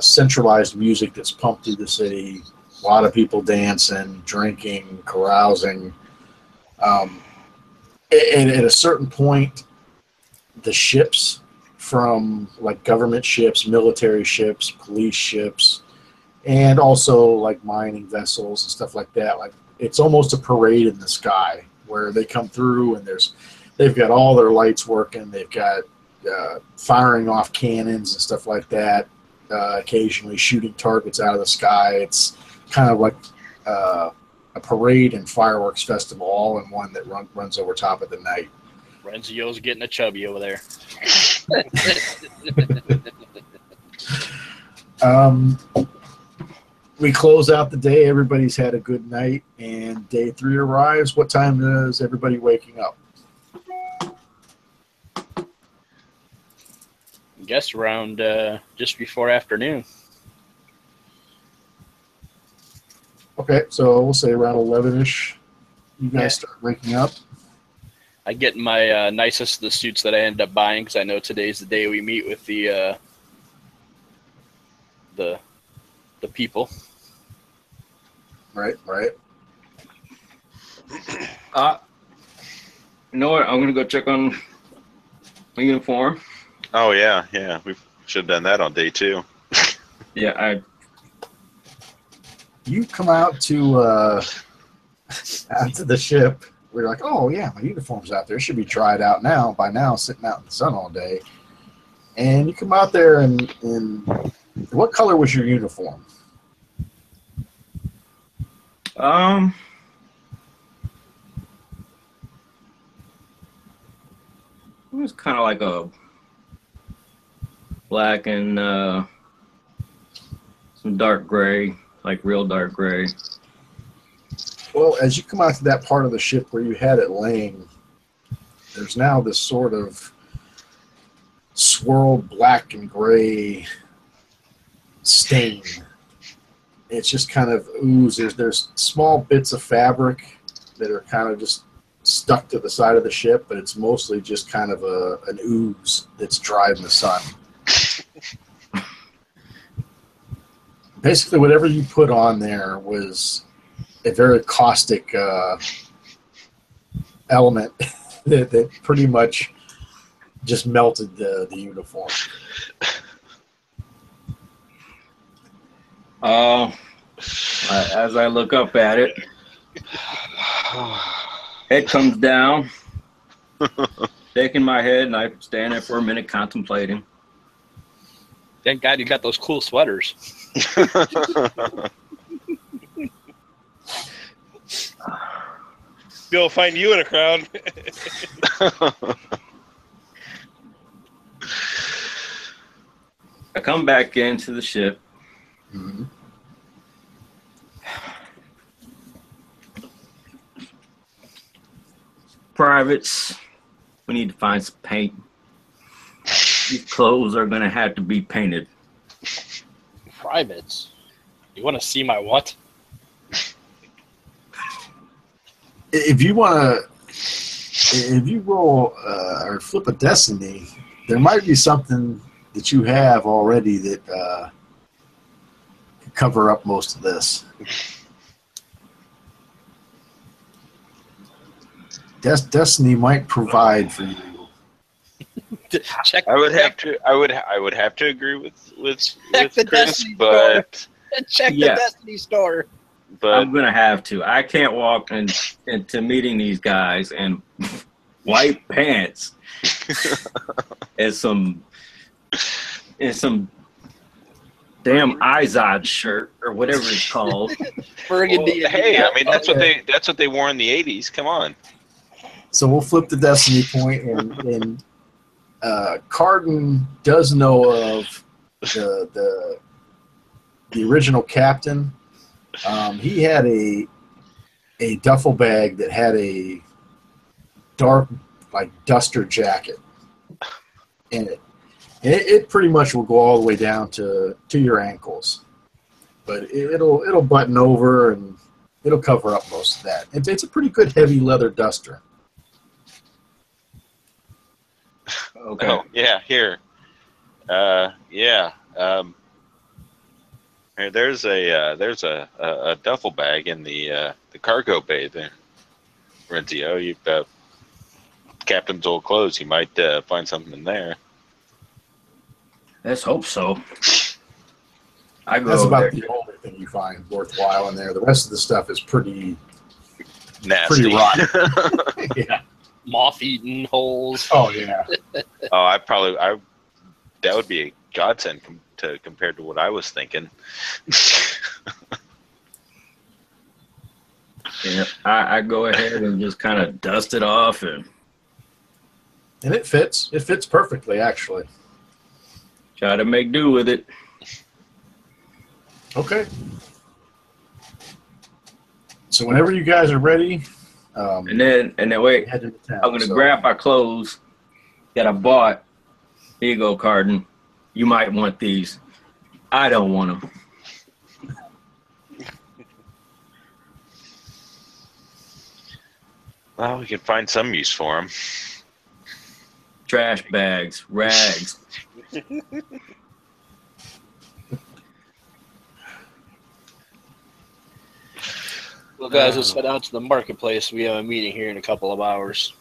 centralized music that's pumped through the city, a lot of people dancing, drinking, carousing. And at a certain point, the ships, from like government ships, military ships, police ships, and also like mining vessels and stuff like that, like it's almost a parade in the sky where they come through and they've got all their lights working. They've got firing off cannons and stuff like that, occasionally shooting targets out of the sky. It's kind of like a parade and fireworks festival all in one that runs over top of the night. Renzio's getting a chubby over there. We close out the day. Everybody's had a good night, and day 3 arrives. What time is everybody waking up? I guess around just before afternoon. Okay, so we'll say around 11-ish. You guys Yeah. start waking up. I get my nicest of the suits that I ended up buying because I know today's the day we meet with the people. Right. You know what? I'm gonna go check on my uniform. Oh yeah. We should have done that on day 2. Yeah, You come out to the ship. We're like, oh yeah, my uniform's out there. It should be dried out now. By now, sitting out in the sun all day. And you come out there, and what color was your uniform? it was kind of like a black and some dark gray, like real dark gray. Well, as you come out to that part of the ship where you had it laying, there's now this sort of swirled black and gray stain. It's just kind of ooze. There's small bits of fabric that are kind of just stuck to the side of the ship, but it's mostly just kind of an ooze that's dried in the sun. Basically, whatever you put on there was a very caustic element that pretty much just melted the uniform. As I look up at it, head comes down, shaking my head, and I stand there for a minute contemplating. Thank God you got those cool sweaters. You'll find you in a crowd. I come back into the ship. Mm-hmm. Privates, we need to find some paint. These clothes are gonna have to be painted. Privates. You want to see my what? If you roll or flip a destiny, there might be something that you have already that could cover up most of this. Destiny might provide for you. Check. I would have to agree with Check the Chris, Destiny but Check Yeah. the Destiny store. I'm gonna have to. I can't walk into meeting these guys in white pants and some damn Izod shirt or whatever it's called. Burgundy. hey, I mean that's Okay. what they wore in the '80s. Come on. So we'll flip the destiny point, and Carden does know of the original captain. He had a duffel bag that had a dark, like, duster jacket in it. And it pretty much will go all the way down to your ankles, but it'll button over and it'll cover up most of that. It's a pretty good heavy leather duster. Okay. Oh yeah, here. Yeah. Here, there's a duffel bag in the cargo bay there, Renzio. You captain's old clothes. You might find something in there. Let's hope so. I go That's over about there. the only thing you find worthwhile in there. The rest of the stuff is pretty Nasty. rotten. Yeah. Moth-eaten holes. Oh yeah. Oh, that would be a godsend compared to what I was thinking. Yeah, I go ahead and just kind of dust it off and it fits. It fits perfectly, actually. try to make do with it. Okay. So whenever you guys are ready, And then wait, head into town. I'm gonna grab my clothes that I bought. Here you go, Carden. You might want these. I don't want them. Well, we can find some use for them. Trash bags, rags. Well, guys, let's head out to the marketplace. We have a meeting here in a couple of hours.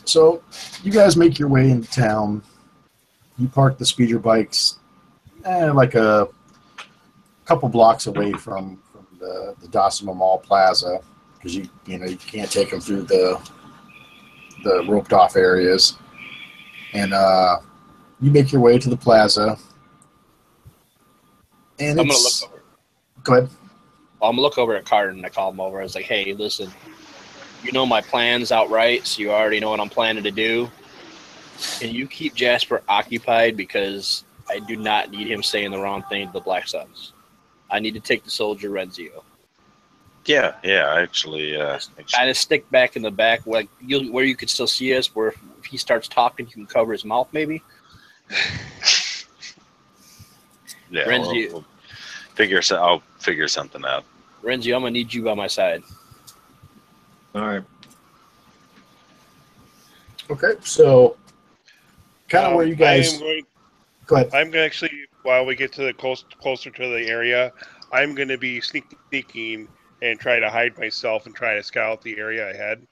So you guys make your way into town. You park the speeder bikes like a couple blocks away from the Dosima Mall Plaza, because you can't take them through the roped off areas. And you make your way to the plaza. And I'm gonna look over. Go ahead. I'm gonna look over at Carden. I call him over. I was like, "Hey, listen, you know my plans outright, so you already know what I'm planning to do. Can you keep Jasper occupied, because I do not need him saying the wrong thing to the Black Suns. I need to take the soldier Renzio. Yeah, actually. Kind of stick back in the back, where you could still see us. Where if he starts talking, you can cover his mouth, maybe." Yeah, Renzi, I'll figure something out. Renzi, I'm gonna need you by my side. All right. Okay, so kind of where you guys. Go ahead. I'm going to actually, while we get to the closer to the area, I'm going to be sneaking and try to hide myself and try to scout the area ahead.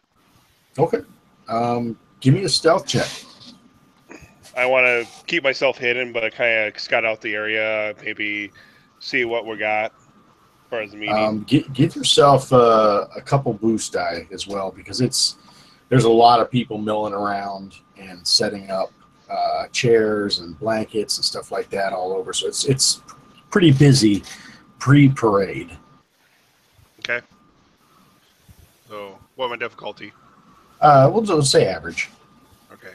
Okay. Give me a stealth check. I want to keep myself hidden, but kind of scout out the area, maybe see what we got as far as the meeting. Give yourself a couple boost die as well, because there's a lot of people milling around and setting up chairs and blankets and stuff like that all over. So it's pretty busy pre-parade. Okay. So what my difficulty? We'll just say average. Okay.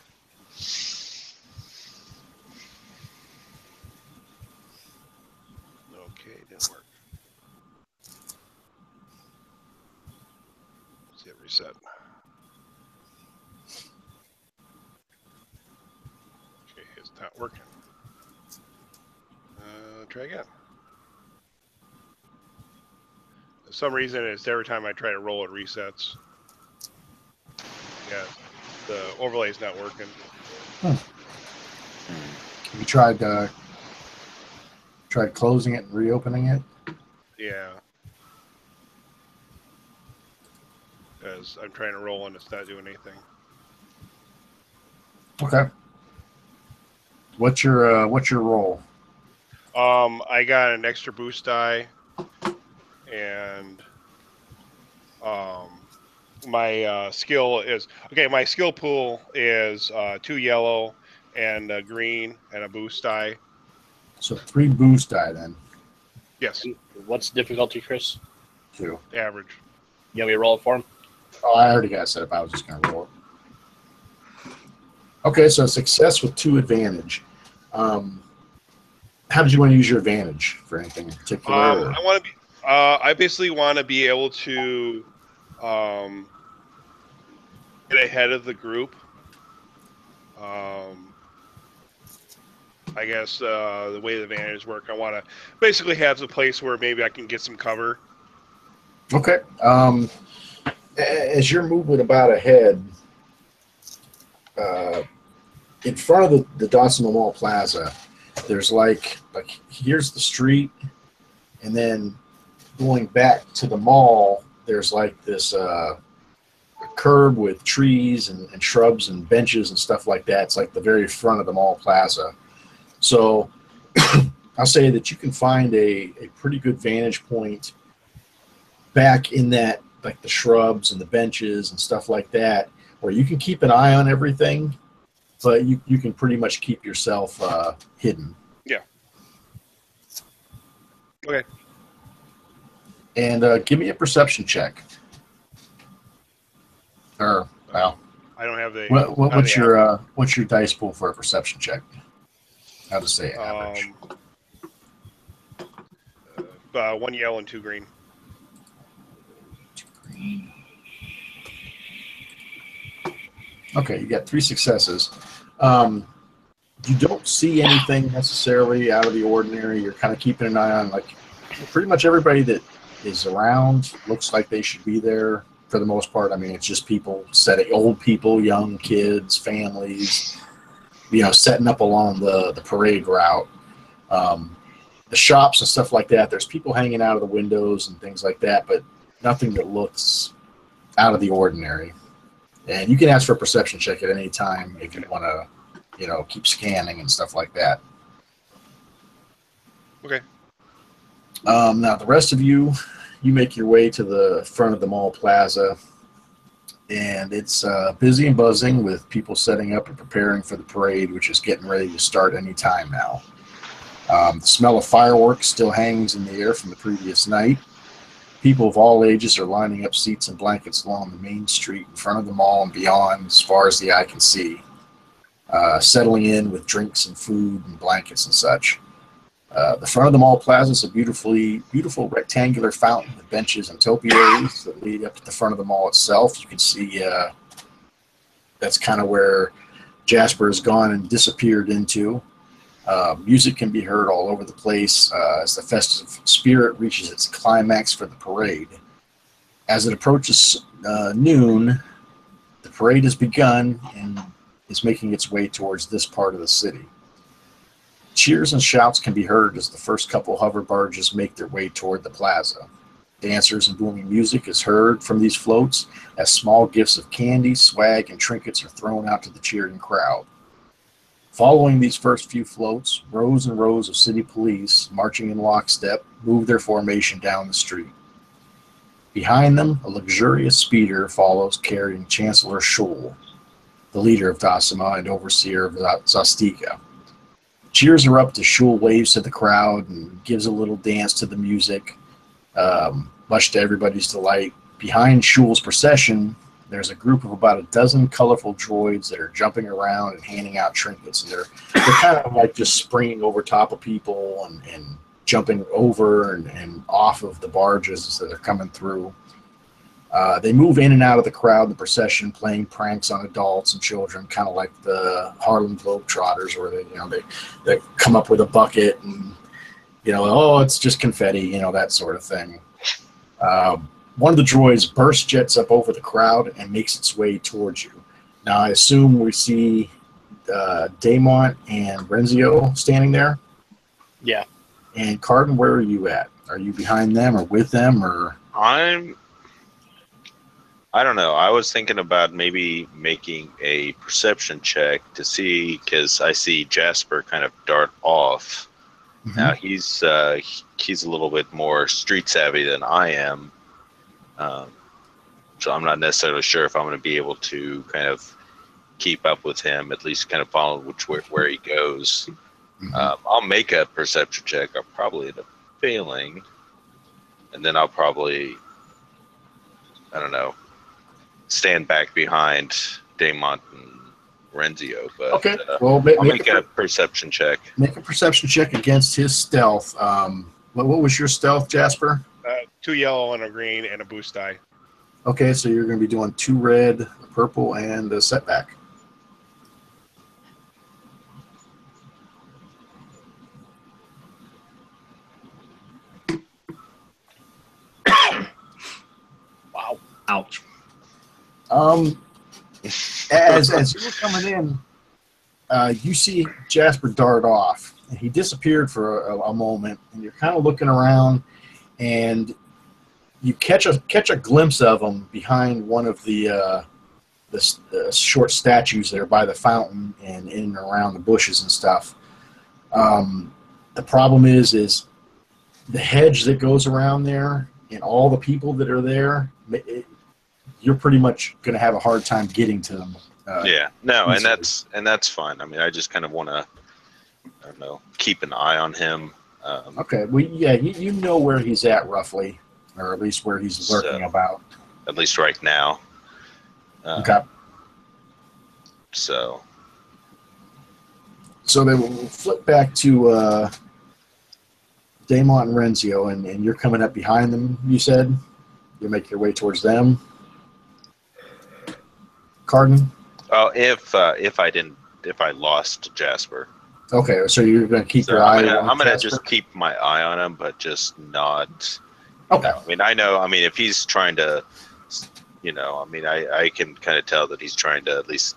Okay, didn't work. Let's hit reset. Okay, it's not working. Try again. For some reason, it's every time I try to roll, it resets. Yeah, the overlay is not working. Have you tried closing it and reopening it? Yeah. Because I'm trying to roll and it's not doing anything. Okay. What's your roll? I got an extra boost die, and my skill is okay. My skill pool is 2 yellow and a green and a boost die. So 3 boost die then. Yes, What's the difficulty, Chris? 2. average. You want me to roll it for him? Oh, I already got it set up. I was just going to roll it. Okay, so success with 2 advantage. How did you want to use your advantage for anything in particular? I want to be. I basically want to be able to get ahead of the group. I guess the way the advantages work, I want to basically have a place where maybe I can get some cover. Okay. As you're moving about ahead, in front of the Dawson Mall Plaza, there's like here's the street, and then going back to the mall, there's like this a curb with trees and shrubs and benches and stuff like that. It's like the very front of the mall plaza. So I'll say that you can find a pretty good vantage point back in that, like the shrubs and the benches and stuff like that, where you can keep an eye on everything, but you can pretty much keep yourself hidden. Yeah. Okay. And give me a perception check. Or, well, I don't have the. what's your dice pool for a perception check? How to say average? 1 yellow and 2 green. Green. Okay, you got 3 successes. You don't see anything necessarily out of the ordinary. You're kind of keeping an eye on, like, pretty much everybody that is around looks like they should be there for the most part. I mean, it's just people setting, old people, young kids, families, setting up along the parade route. The shops and stuff like that, there's people hanging out of the windows and things like that, but nothing that looks out of the ordinary. And you can ask for a perception check at any time if you want to, keep scanning and stuff like that. Okay. Now, the rest of you make your way to the front of the mall plaza, and it's busy and buzzing with people setting up and preparing for the parade, which is getting ready to start any time now. The smell of fireworks still hangs in the air from the previous night. People of all ages are lining up seats and blankets along the main street in front of the mall and beyond as far as the eye can see, settling in with drinks and food and blankets and such. The front of the mall plaza is a beautiful rectangular fountain with benches and topiaries that lead up to the front of the mall itself. You can see that's kind of where Jasper has gone and disappeared into. Music can be heard all over the place as the festive spirit reaches its climax for the parade. As it approaches noon, the parade has begun and is making its way towards this part of the city. Cheers and shouts can be heard as the first couple hover barges make their way toward the plaza. Dancers and booming music is heard from these floats as small gifts of candy, swag, and trinkets are thrown out to the cheering crowd. Following these first few floats, rows and rows of city police, marching in lockstep, move their formation down the street. Behind them, a luxurious speeder follows carrying Chancellor Schul, the leader of Dasima and overseer of Zastika. Cheers erupt as Schul waves to the crowd and gives a little dance to the music, much to everybody's delight. Behind Schul's procession, there's a group of about a dozen colorful droids that are jumping around and handing out trinkets. And they're kind of like just springing over top of people and jumping over and off of the barges that are coming through. They move in and out of the crowd in the procession, playing pranks on adults and children, kind of like the Harlem Globetrotters, where they come up with a bucket and oh, it's just confetti, that sort of thing. One of the droids burst jets up over the crowd and makes its way towards you. Now, I assume we see Daemont and Renzio standing there. Yeah. And Cardin, where are you at? Are you behind them or with them, or? I don't know. I was thinking about maybe making a perception check to see, because I see Jasper kind of dart off. Mm-hmm. Now he's a little bit more street savvy than I am, so I'm not necessarily sure if I'm going to be able to kind of keep up with him. At least kind of follow where he goes. Mm-hmm. I'll make a perception check. I'll probably end up failing, and then I'll probably, I don't know, stand back behind Daemont and Renzio. But okay, well, I'll make a perception check. Make a perception check against his stealth. What was your stealth, Jasper? 2 yellow and a green and a boost die. Okay, so you're going to be doing 2 red, a purple, and a setback. Wow. Ouch. As you were coming in, you see Jasper dart off, and he disappeared for a moment, and you're kind of looking around, and you catch a glimpse of him behind one of the short statues there by the fountain and in and around the bushes and stuff. The problem is the hedge that goes around there and all the people that are there. You're pretty much going to have a hard time getting to them. And that's fine. I mean, I just kind of want to, I don't know, keep an eye on him. Okay. Well, yeah, you know where he's at roughly, or at least where he's lurking about. At least right now. Okay. So they will flip back to Daemon and Renzio, and you're coming up behind them, you said? You make your way towards them? Carden? Oh, if I lost Jasper. Okay, so you're going to keep your I'm eye on gonna Jasper? just keep my eye on him, but just not. Okay. I mean, I know. I mean, if he's trying to, I mean, I can kind of tell that he's trying to at least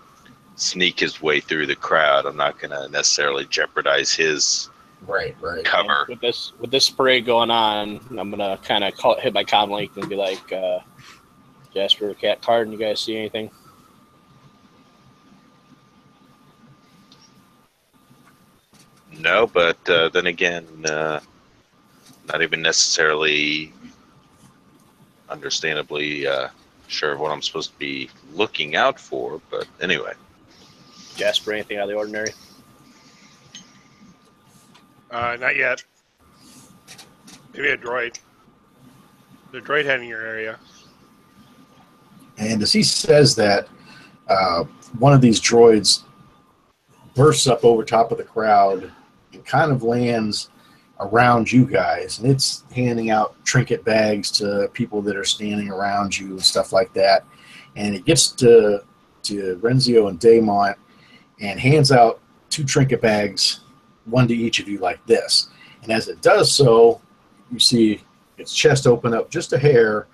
sneak his way through the crowd. I'm not gonna necessarily jeopardize his Right. cover. And with this parade going on, I'm gonna kind of hit my comm link and be like, Jasper, Cat, Carden, you guys see anything? No, but then again, not even necessarily understandably sure of what I'm supposed to be looking out for. But anyway. Jasper, anything out of the ordinary? Not yet. Maybe a droid. The droid heading your area. And as he says that, one of these droids bursts up over top of the crowd and kind of lands around you guys. And it's handing out trinket bags to people that are standing around you and stuff like that. And it gets to Renzio and Daemon and hands out 2 trinket bags, one to each of you like this. And as it does so, you see its chest open up just a hair,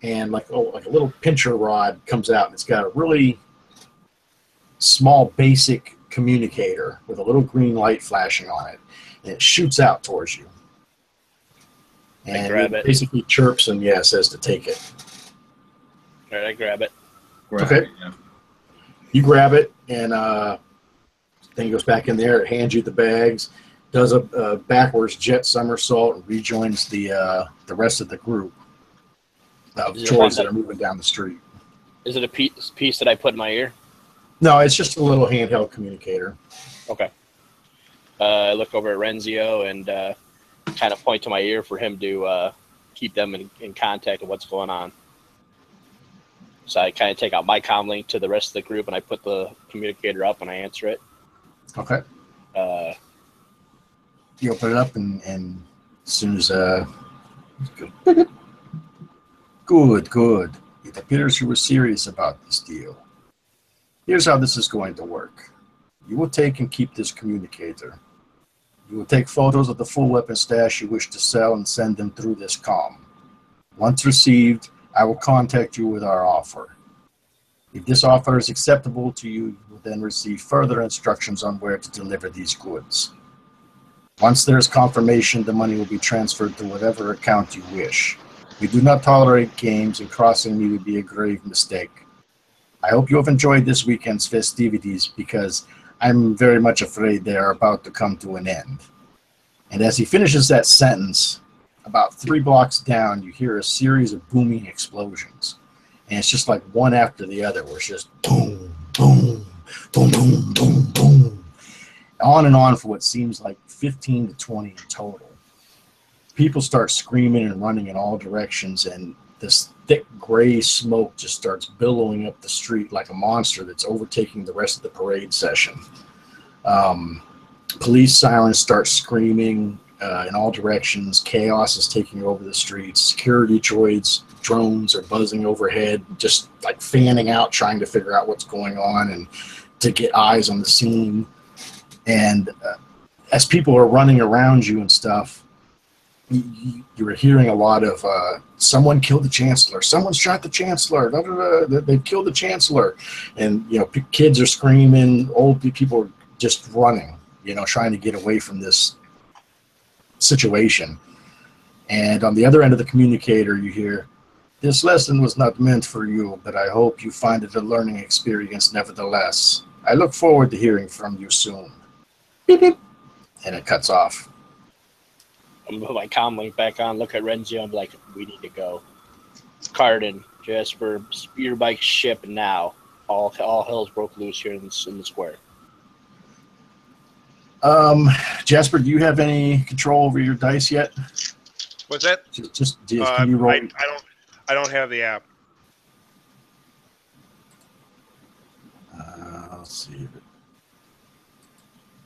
and like a little pincher rod comes out, and it's got a really small basic communicator with a little green light flashing on it, and it shoots out towards you. And grab it it. basically chirps and says to take it. All right, I grab it. Okay. Yeah. You grab it, and then it goes back in there. It hands you the bags, does a backwards jet somersault, and rejoins the rest of the group of droids that are moving down the street. Is it a piece that I put in my ear? No, it's just a little handheld communicator. Okay. I look over at Renzio and kind of point to my ear for him to keep them in contact with what's going on. So I kind of take out my comm link to the rest of the group, and I put the communicator up and I answer it. Okay. You open it up, and as soon as good. It appears you were serious about this deal. Here's how this is going to work. You will take and keep this communicator. You will take photos of the full weapon stash you wish to sell and send them through this comm. Once received, I will contact you with our offer. If this offer is acceptable to you, you will then receive further instructions on where to deliver these goods. Once there is confirmation, the money will be transferred to whatever account you wish. We do not tolerate games, and crossing me would be a grave mistake. I hope you have enjoyed this weekend's festivities, because I'm very much afraid they are about to come to an end. And as he finishes that sentence, about 3 blocks down, you hear a series of booming explosions. And it's just like one after the other, where it's just boom, boom, boom, boom, boom, boom. On and on for what seems like 15 to 20 in total. People start screaming and running in all directions, and this thick gray smoke just starts billowing up the street like a monster that's overtaking the rest of the parade session. Police sirens start screaming in all directions. Chaos is taking over the streets. Security drones are buzzing overhead, just like fanning out, trying to figure out what's going on and to get eyes on the scene. And as people are running around you and stuff, you were hearing a lot of someone killed the chancellor, someone shot the chancellor, they've killed the chancellor, and kids are screaming, old people are just running, trying to get away from this situation. And on the other end of the communicator, you hear, "This lesson was not meant for you, but I hope you find it a learning experience nevertheless. I look forward to hearing from you soon." Beep, beep. And it cuts off. I'm gonna put my comm link back on, look at Renzio, and be like, "We need to go. Carden, Jasper, speeder bike ship now. All hell's broke loose here in the square." Jasper, do you have any control over your dice yet? What's that? Can you roll? I don't have the app. Let's see.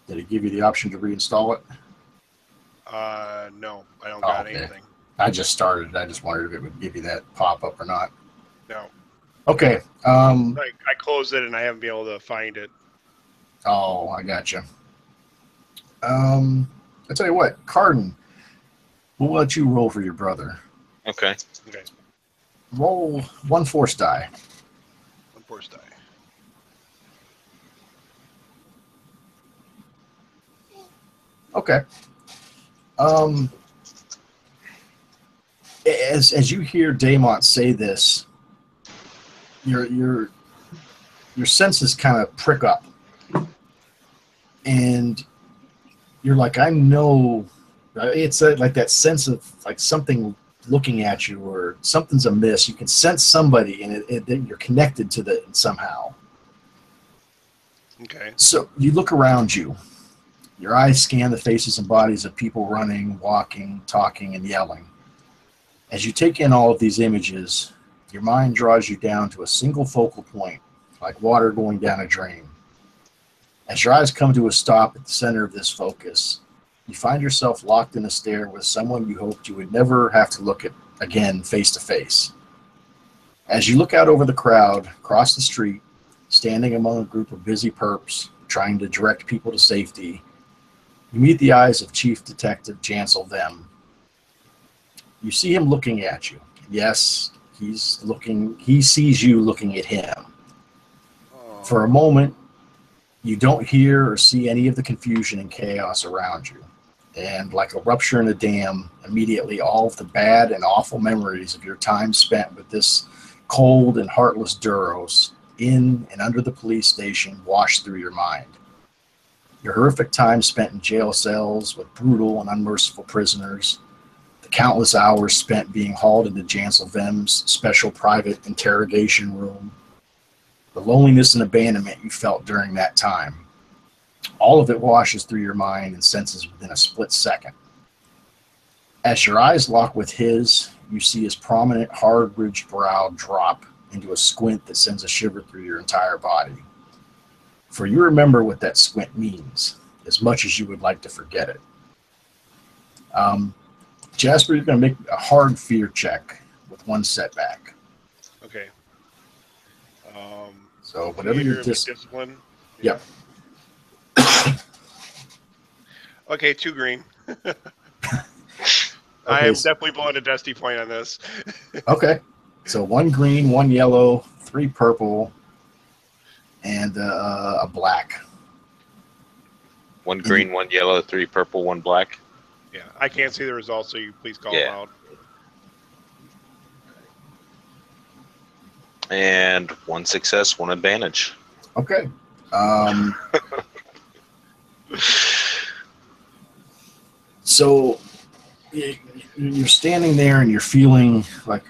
Did it give you the option to reinstall it? No, I don't got anything. I just started it. I just wondered if it would give you that pop-up or not. No. Okay. I closed it and I haven't been able to find it. Oh, I gotcha. I'll tell you what, Cardin, we'll let you roll for your brother. Okay. Okay. Roll 1 force die. 1 force die. Okay. As you hear Daemont say this, your senses kind of prick up, and you're like, I know. It's like that sense of like something looking at you or something's amiss. You can sense somebody, and you're connected to them somehow. Okay. So you look around you. Your eyes scan the faces and bodies of people running, walking, talking, and yelling. As you take in all of these images, your mind draws you down to a single focal point, like water going down a drain. As your eyes come to a stop at the center of this focus, you find yourself locked in a stare with someone you hoped you would never have to look at again face to face. As you look out over the crowd, across the street, standing among a group of busy perps, trying to direct people to safety, you meet the eyes of Chief Detective Jansel Them. You see him looking at you. Yes, he sees you looking at him. For a moment, you don't hear or see any of the confusion and chaos around you. And like a rupture in a dam, immediately all of the bad and awful memories of your time spent with this cold and heartless Duros in and under the police station wash through your mind. Your horrific time spent in jail cells with brutal and unmerciful prisoners, the countless hours spent being hauled into Jansel Vem's special private interrogation room, the loneliness and abandonment you felt during that time. All of it washes through your mind and senses within a split second. As your eyes lock with his, you see his prominent, hard-ridged brow drop into a squint that sends a shiver through your entire body. For you remember what that squint means, as much as you would like to forget it. Jasper, you're going to make a hard fear check with 1 setback. Okay. So whatever your discipline. Yep. Okay, 2 green. Okay, I am definitely blowing a dusty point on this. Okay. So 1 green, 1 yellow, 3 purple, and a black. 1 green, 1 yellow, 3 purple, 1 black. Yeah, I can't see the results, so you please call them out. And 1 success, 1 advantage. Okay. So you're standing there and you're feeling like,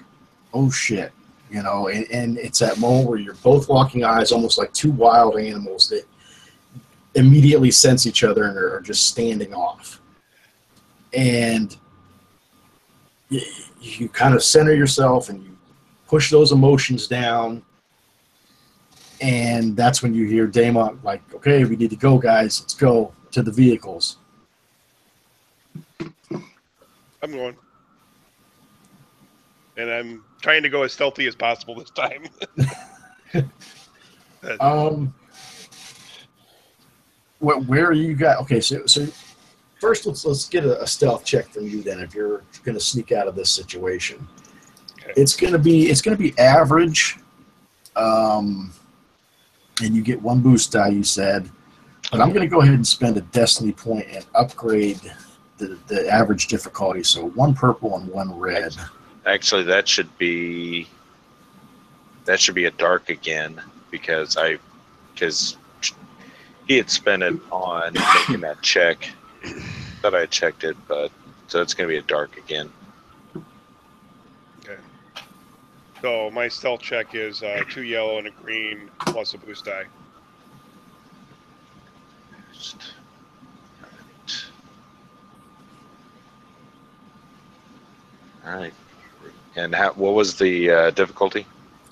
oh shit, you know, and it's that moment where you're both locking eyes, almost like 2 wild animals that immediately sense each other and are just standing off. And you kind of center yourself and you push those emotions down. And that's when you hear Daemon like, okay, we need to go, guys. Let's go to the vehicles. I'm going. And I'm trying to go as stealthy as possible this time. Where are you got? Okay, so first let's get a stealth check from you then. If you're going to sneak out of this situation, okay. It's going to be average, and you get 1 boost die. You said, but I'm going to go ahead and spend a destiny point and upgrade the average difficulty. So 1 purple and 1 red. Actually, that should be a dark again because he had spent it on making that check. Thought I checked it, but so it's going to be a dark again. Okay. So my stealth check is 2 yellow and a green plus a boost die. All right. And what was the difficulty?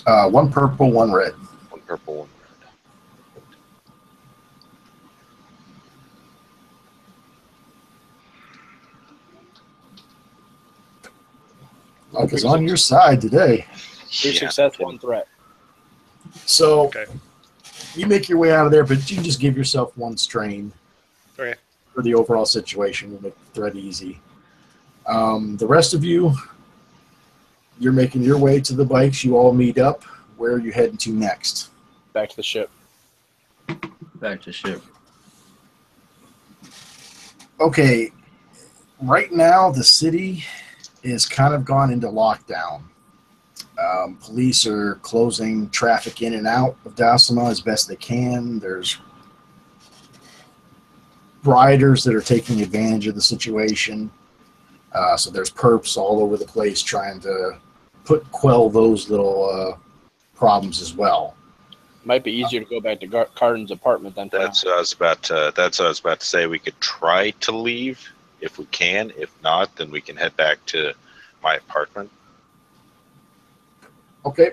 One purple, one red. One purple, one red. Luck is on your side today. 3 success, 1 threat. So Okay. you make your way out of there, but you just give yourself 1 strain Okay. for the overall situation. We'll make the threat easy. The rest of you, you're making your way to the bikes. You all meet up. Where are you heading to next? Back to the ship. Back to ship. Okay, right now the city is kind of gone into lockdown. Police are closing traffic in and out of Dasama as best they can. There's riders that are taking advantage of the situation. So there's perps all over the place trying to quell those little problems as well. Might be easier to go back to Cardin's apartment than. That's what I was about to. That's what I was about to say. We could try to leave if we can. If not, then we can head back to my apartment. Okay.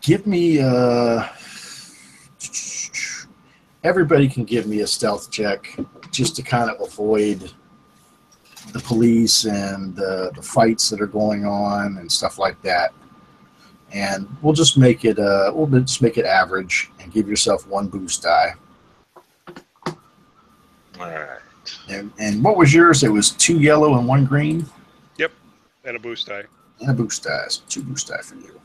Give me. Everybody can give me a stealth check just to kind of avoid the police and the fights that are going on and stuff like that. And we'll just make it average and give yourself 1 boost die. All right. And what was yours? It was 2 yellow and 1 green. Yep. And a boost die. And a boost die. So 2 boost die for you.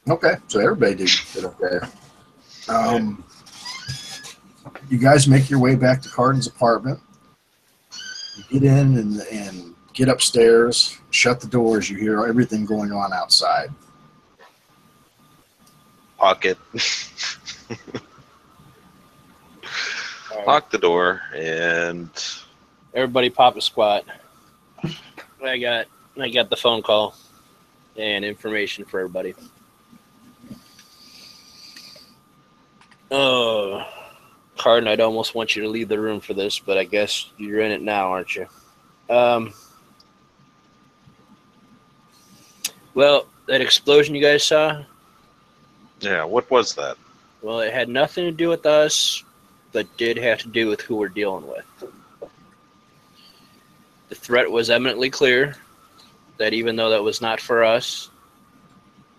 Okay, so everybody did okay. You guys make your way back to Cardin's apartment. You get in and get upstairs, shut the doors. You hear everything going on outside. Pocket. Lock the door and Everybody pop a squat. I got the phone call and information for everybody. Oh, Cardin, I'd almost want you to leave the room for this, but I guess you're in it now, aren't you? Well, that explosion you guys saw, yeah, what was that? well, it had nothing to do with us, but did have to do with who we're dealing with. The threat was eminently clear that even though that was not for us,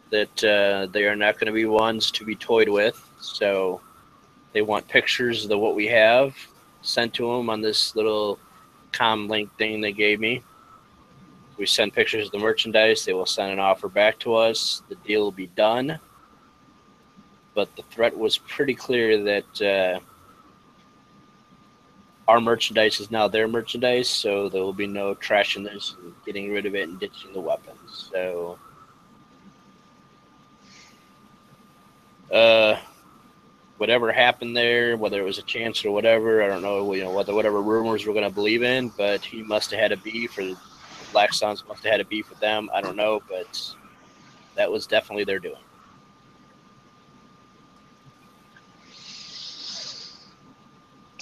that they are not going to be ones to be toyed with. So they want pictures of what we have sent to them on this little comm link thing they gave me. We send pictures of the merchandise. They will send an offer back to us. The deal will be done. But the threat was pretty clear that our merchandise is now their merchandise, so there will be no trashing this and getting rid of it and ditching the weapons. So, whatever happened there, whether it was a chance or whatever, I don't know, whatever rumors we're going to believe in, but he must have had a beef, or the Black Suns must have had a beef with them. I don't know, but that was definitely their doing.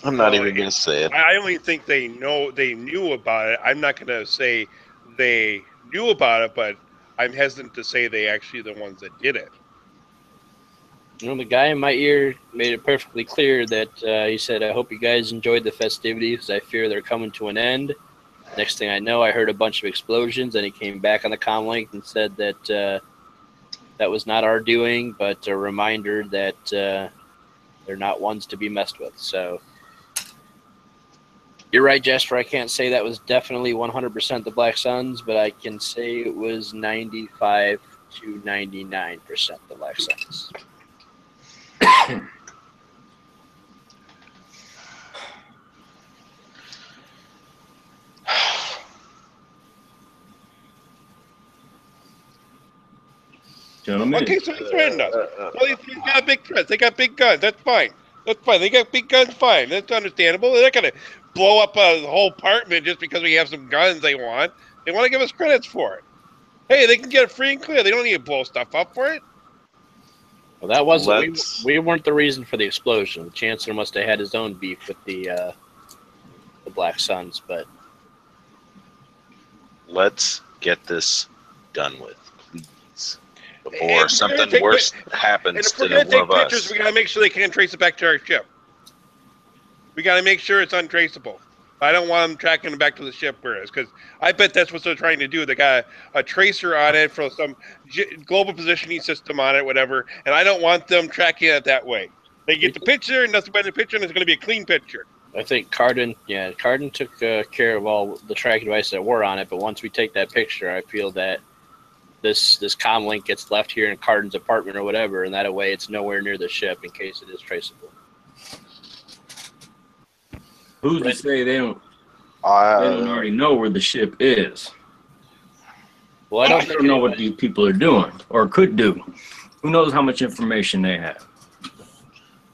I'm not even going to say it. I only think they knew about it. I'm not going to say they knew about it, but I'm hesitant to say they actually the ones that did it. You know, the guy in my ear made it perfectly clear that he said, I hope you guys enjoyed the festivities. I fear they're coming to an end. Next thing I know, I heard a bunch of explosions, and he came back on the comm link and said that that was not our doing, but a reminder that they're not ones to be messed with. So you're right, Jasper. I can't say that was definitely 100% the Black Suns, but I can say it was 95 to 99% the Black Suns. Gentlemen. Okay, so they threatened us. Well, they got big threats. They got big guns. That's fine. That's fine. They got big guns. Fine. That's understandable. They're not going to blow up the whole apartment just because we have some guns they want. They want to give us credits for it. Hey, they can get it free and clear. They don't need to blow stuff up for it. Well, that wasn't. We weren't the reason for the explosion. The Chancellor must have had his own beef with the the Black Suns, but let's get this done with, please, And before we're gonna something take worse And happens if we're to going to one take of pictures, us. we got to make sure they can't trace it back to our ship. We got to make sure it's untraceable. I don't want them tracking it back to the ship where it is, because I bet that's what they're trying to do. They got a tracer on it for some global positioning system on it, whatever, and I don't want them tracking it that way. They get the picture, and nothing but the picture, and it's going to be a clean picture. I think Carden took care of all the tracking devices that were on it, but once we take that picture, I feel that this comm link gets left here in Carden's apartment or whatever, and that way it's nowhere near the ship in case it is traceable. Who's to say they don't already know where the ship is? Well, I They don't know what these people are doing or could do. Who knows how much information they have?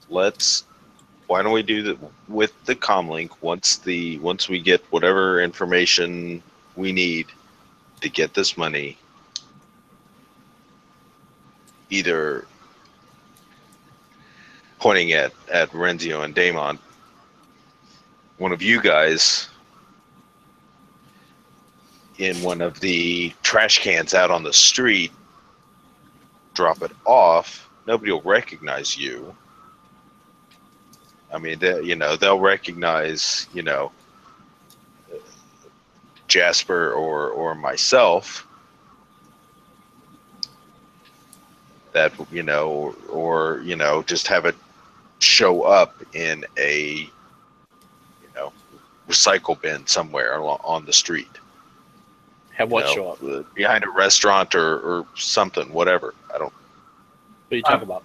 Why don't we do that with the comlink once we get whatever information we need to get this money, either pointing at Renzio and Damon, one of you guys in one of the trash cans out on the street, drop it off. Nobody will recognize you. I mean, they'll recognize, Jasper or myself. That, or just have it show up in a, recycle bin somewhere on the street. Have what show up? Behind a restaurant or something, whatever. I don't. What are you talking about?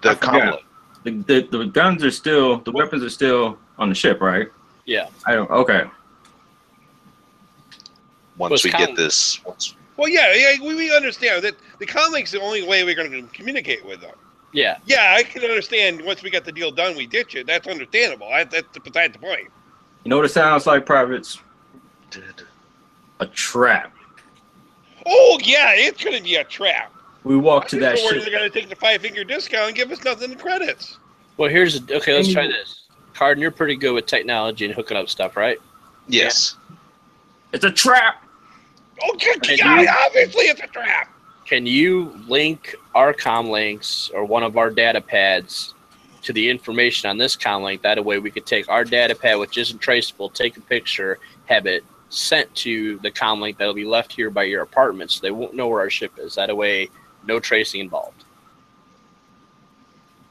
The comlink. The guns are still, the weapons are still on the ship, right? Yeah. Okay. Once we get this. Well, yeah, we understand that the comlink's the only way we're going to communicate with them. Yeah. Yeah, I can understand once we got the deal done, we ditch it. That's understandable. That's beside the point. You know what it sounds like, privates? A trap. Oh, yeah, it's going to be a trap. We walk to that ship. ship. They're going to take the 5-figure discount and give us nothing in credits. Well, okay, let's try this. Carden, you're pretty good with technology and hooking up stuff, right? Yes. Yeah. It's a trap. Oh, obviously it's a trap. Can you link our comm links or one of our data pads to the information on this comm link? That way we could take our data pad, which isn't traceable, take a picture, have it sent to the comm link that'll be left here by your apartment, so they won't know where our ship is. That way, no tracing involved.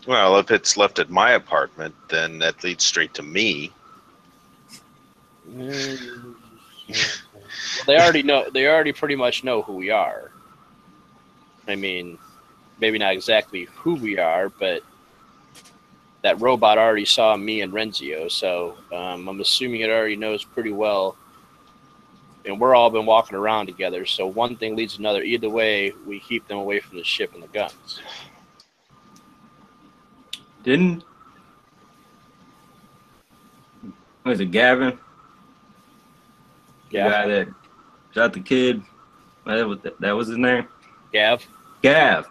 Well, if it's left at my apartment, then that leads straight to me. They already know. They already pretty much know who we are. I mean, maybe not exactly who we are, but that robot already saw me and Renzio, so I'm assuming it already knows pretty well. And we're all been walking around together, so one thing leads to another. Either way, we keep them away from the ship and the guns. Was it Gavin? Yeah. The guy that shot the kid. That was his name? Gav? Gav.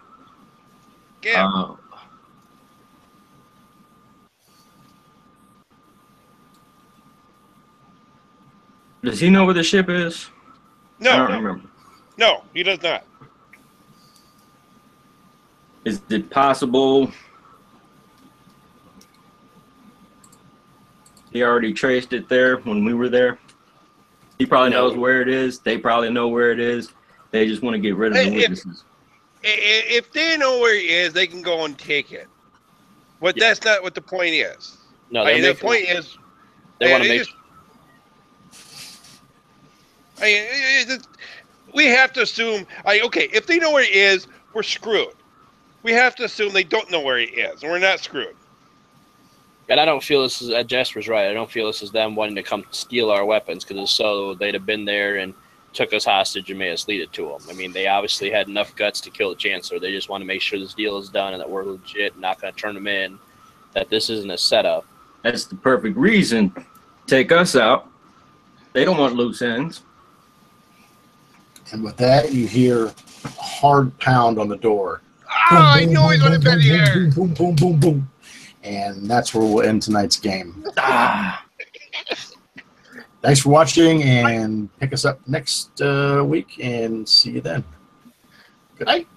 Does he know where the ship is? No. I don't remember. No, he does not. Is it possible he already traced it there when we were there? He probably knows where it is. They probably know where it is. They just want to get rid of the witnesses. If they know where it is, they can go and take it. But that's not what the point is. No, the point is they want to make. We have to assume. Okay, if they know where it is, we're screwed. We have to assume they don't know where it is, and we're not screwed. And I don't feel this is, Jasper's right. I don't feel this is them wanting to come steal our weapons, because if so, they'd have been there and took us hostage and made us lead it to them. I mean, they obviously had enough guts to kill the Chancellor. They just want to make sure this deal is done and that we're legit, not going to turn them in, that this isn't a setup. That's the perfect reason to take us out. They don't want loose ends. And with that, you hear a hard pound on the door. I know he's going to be here. Boom, boom, boom, boom, boom. And that's where we'll end tonight's game. Thanks for watching, and pick us up next week, and see you then. Good night.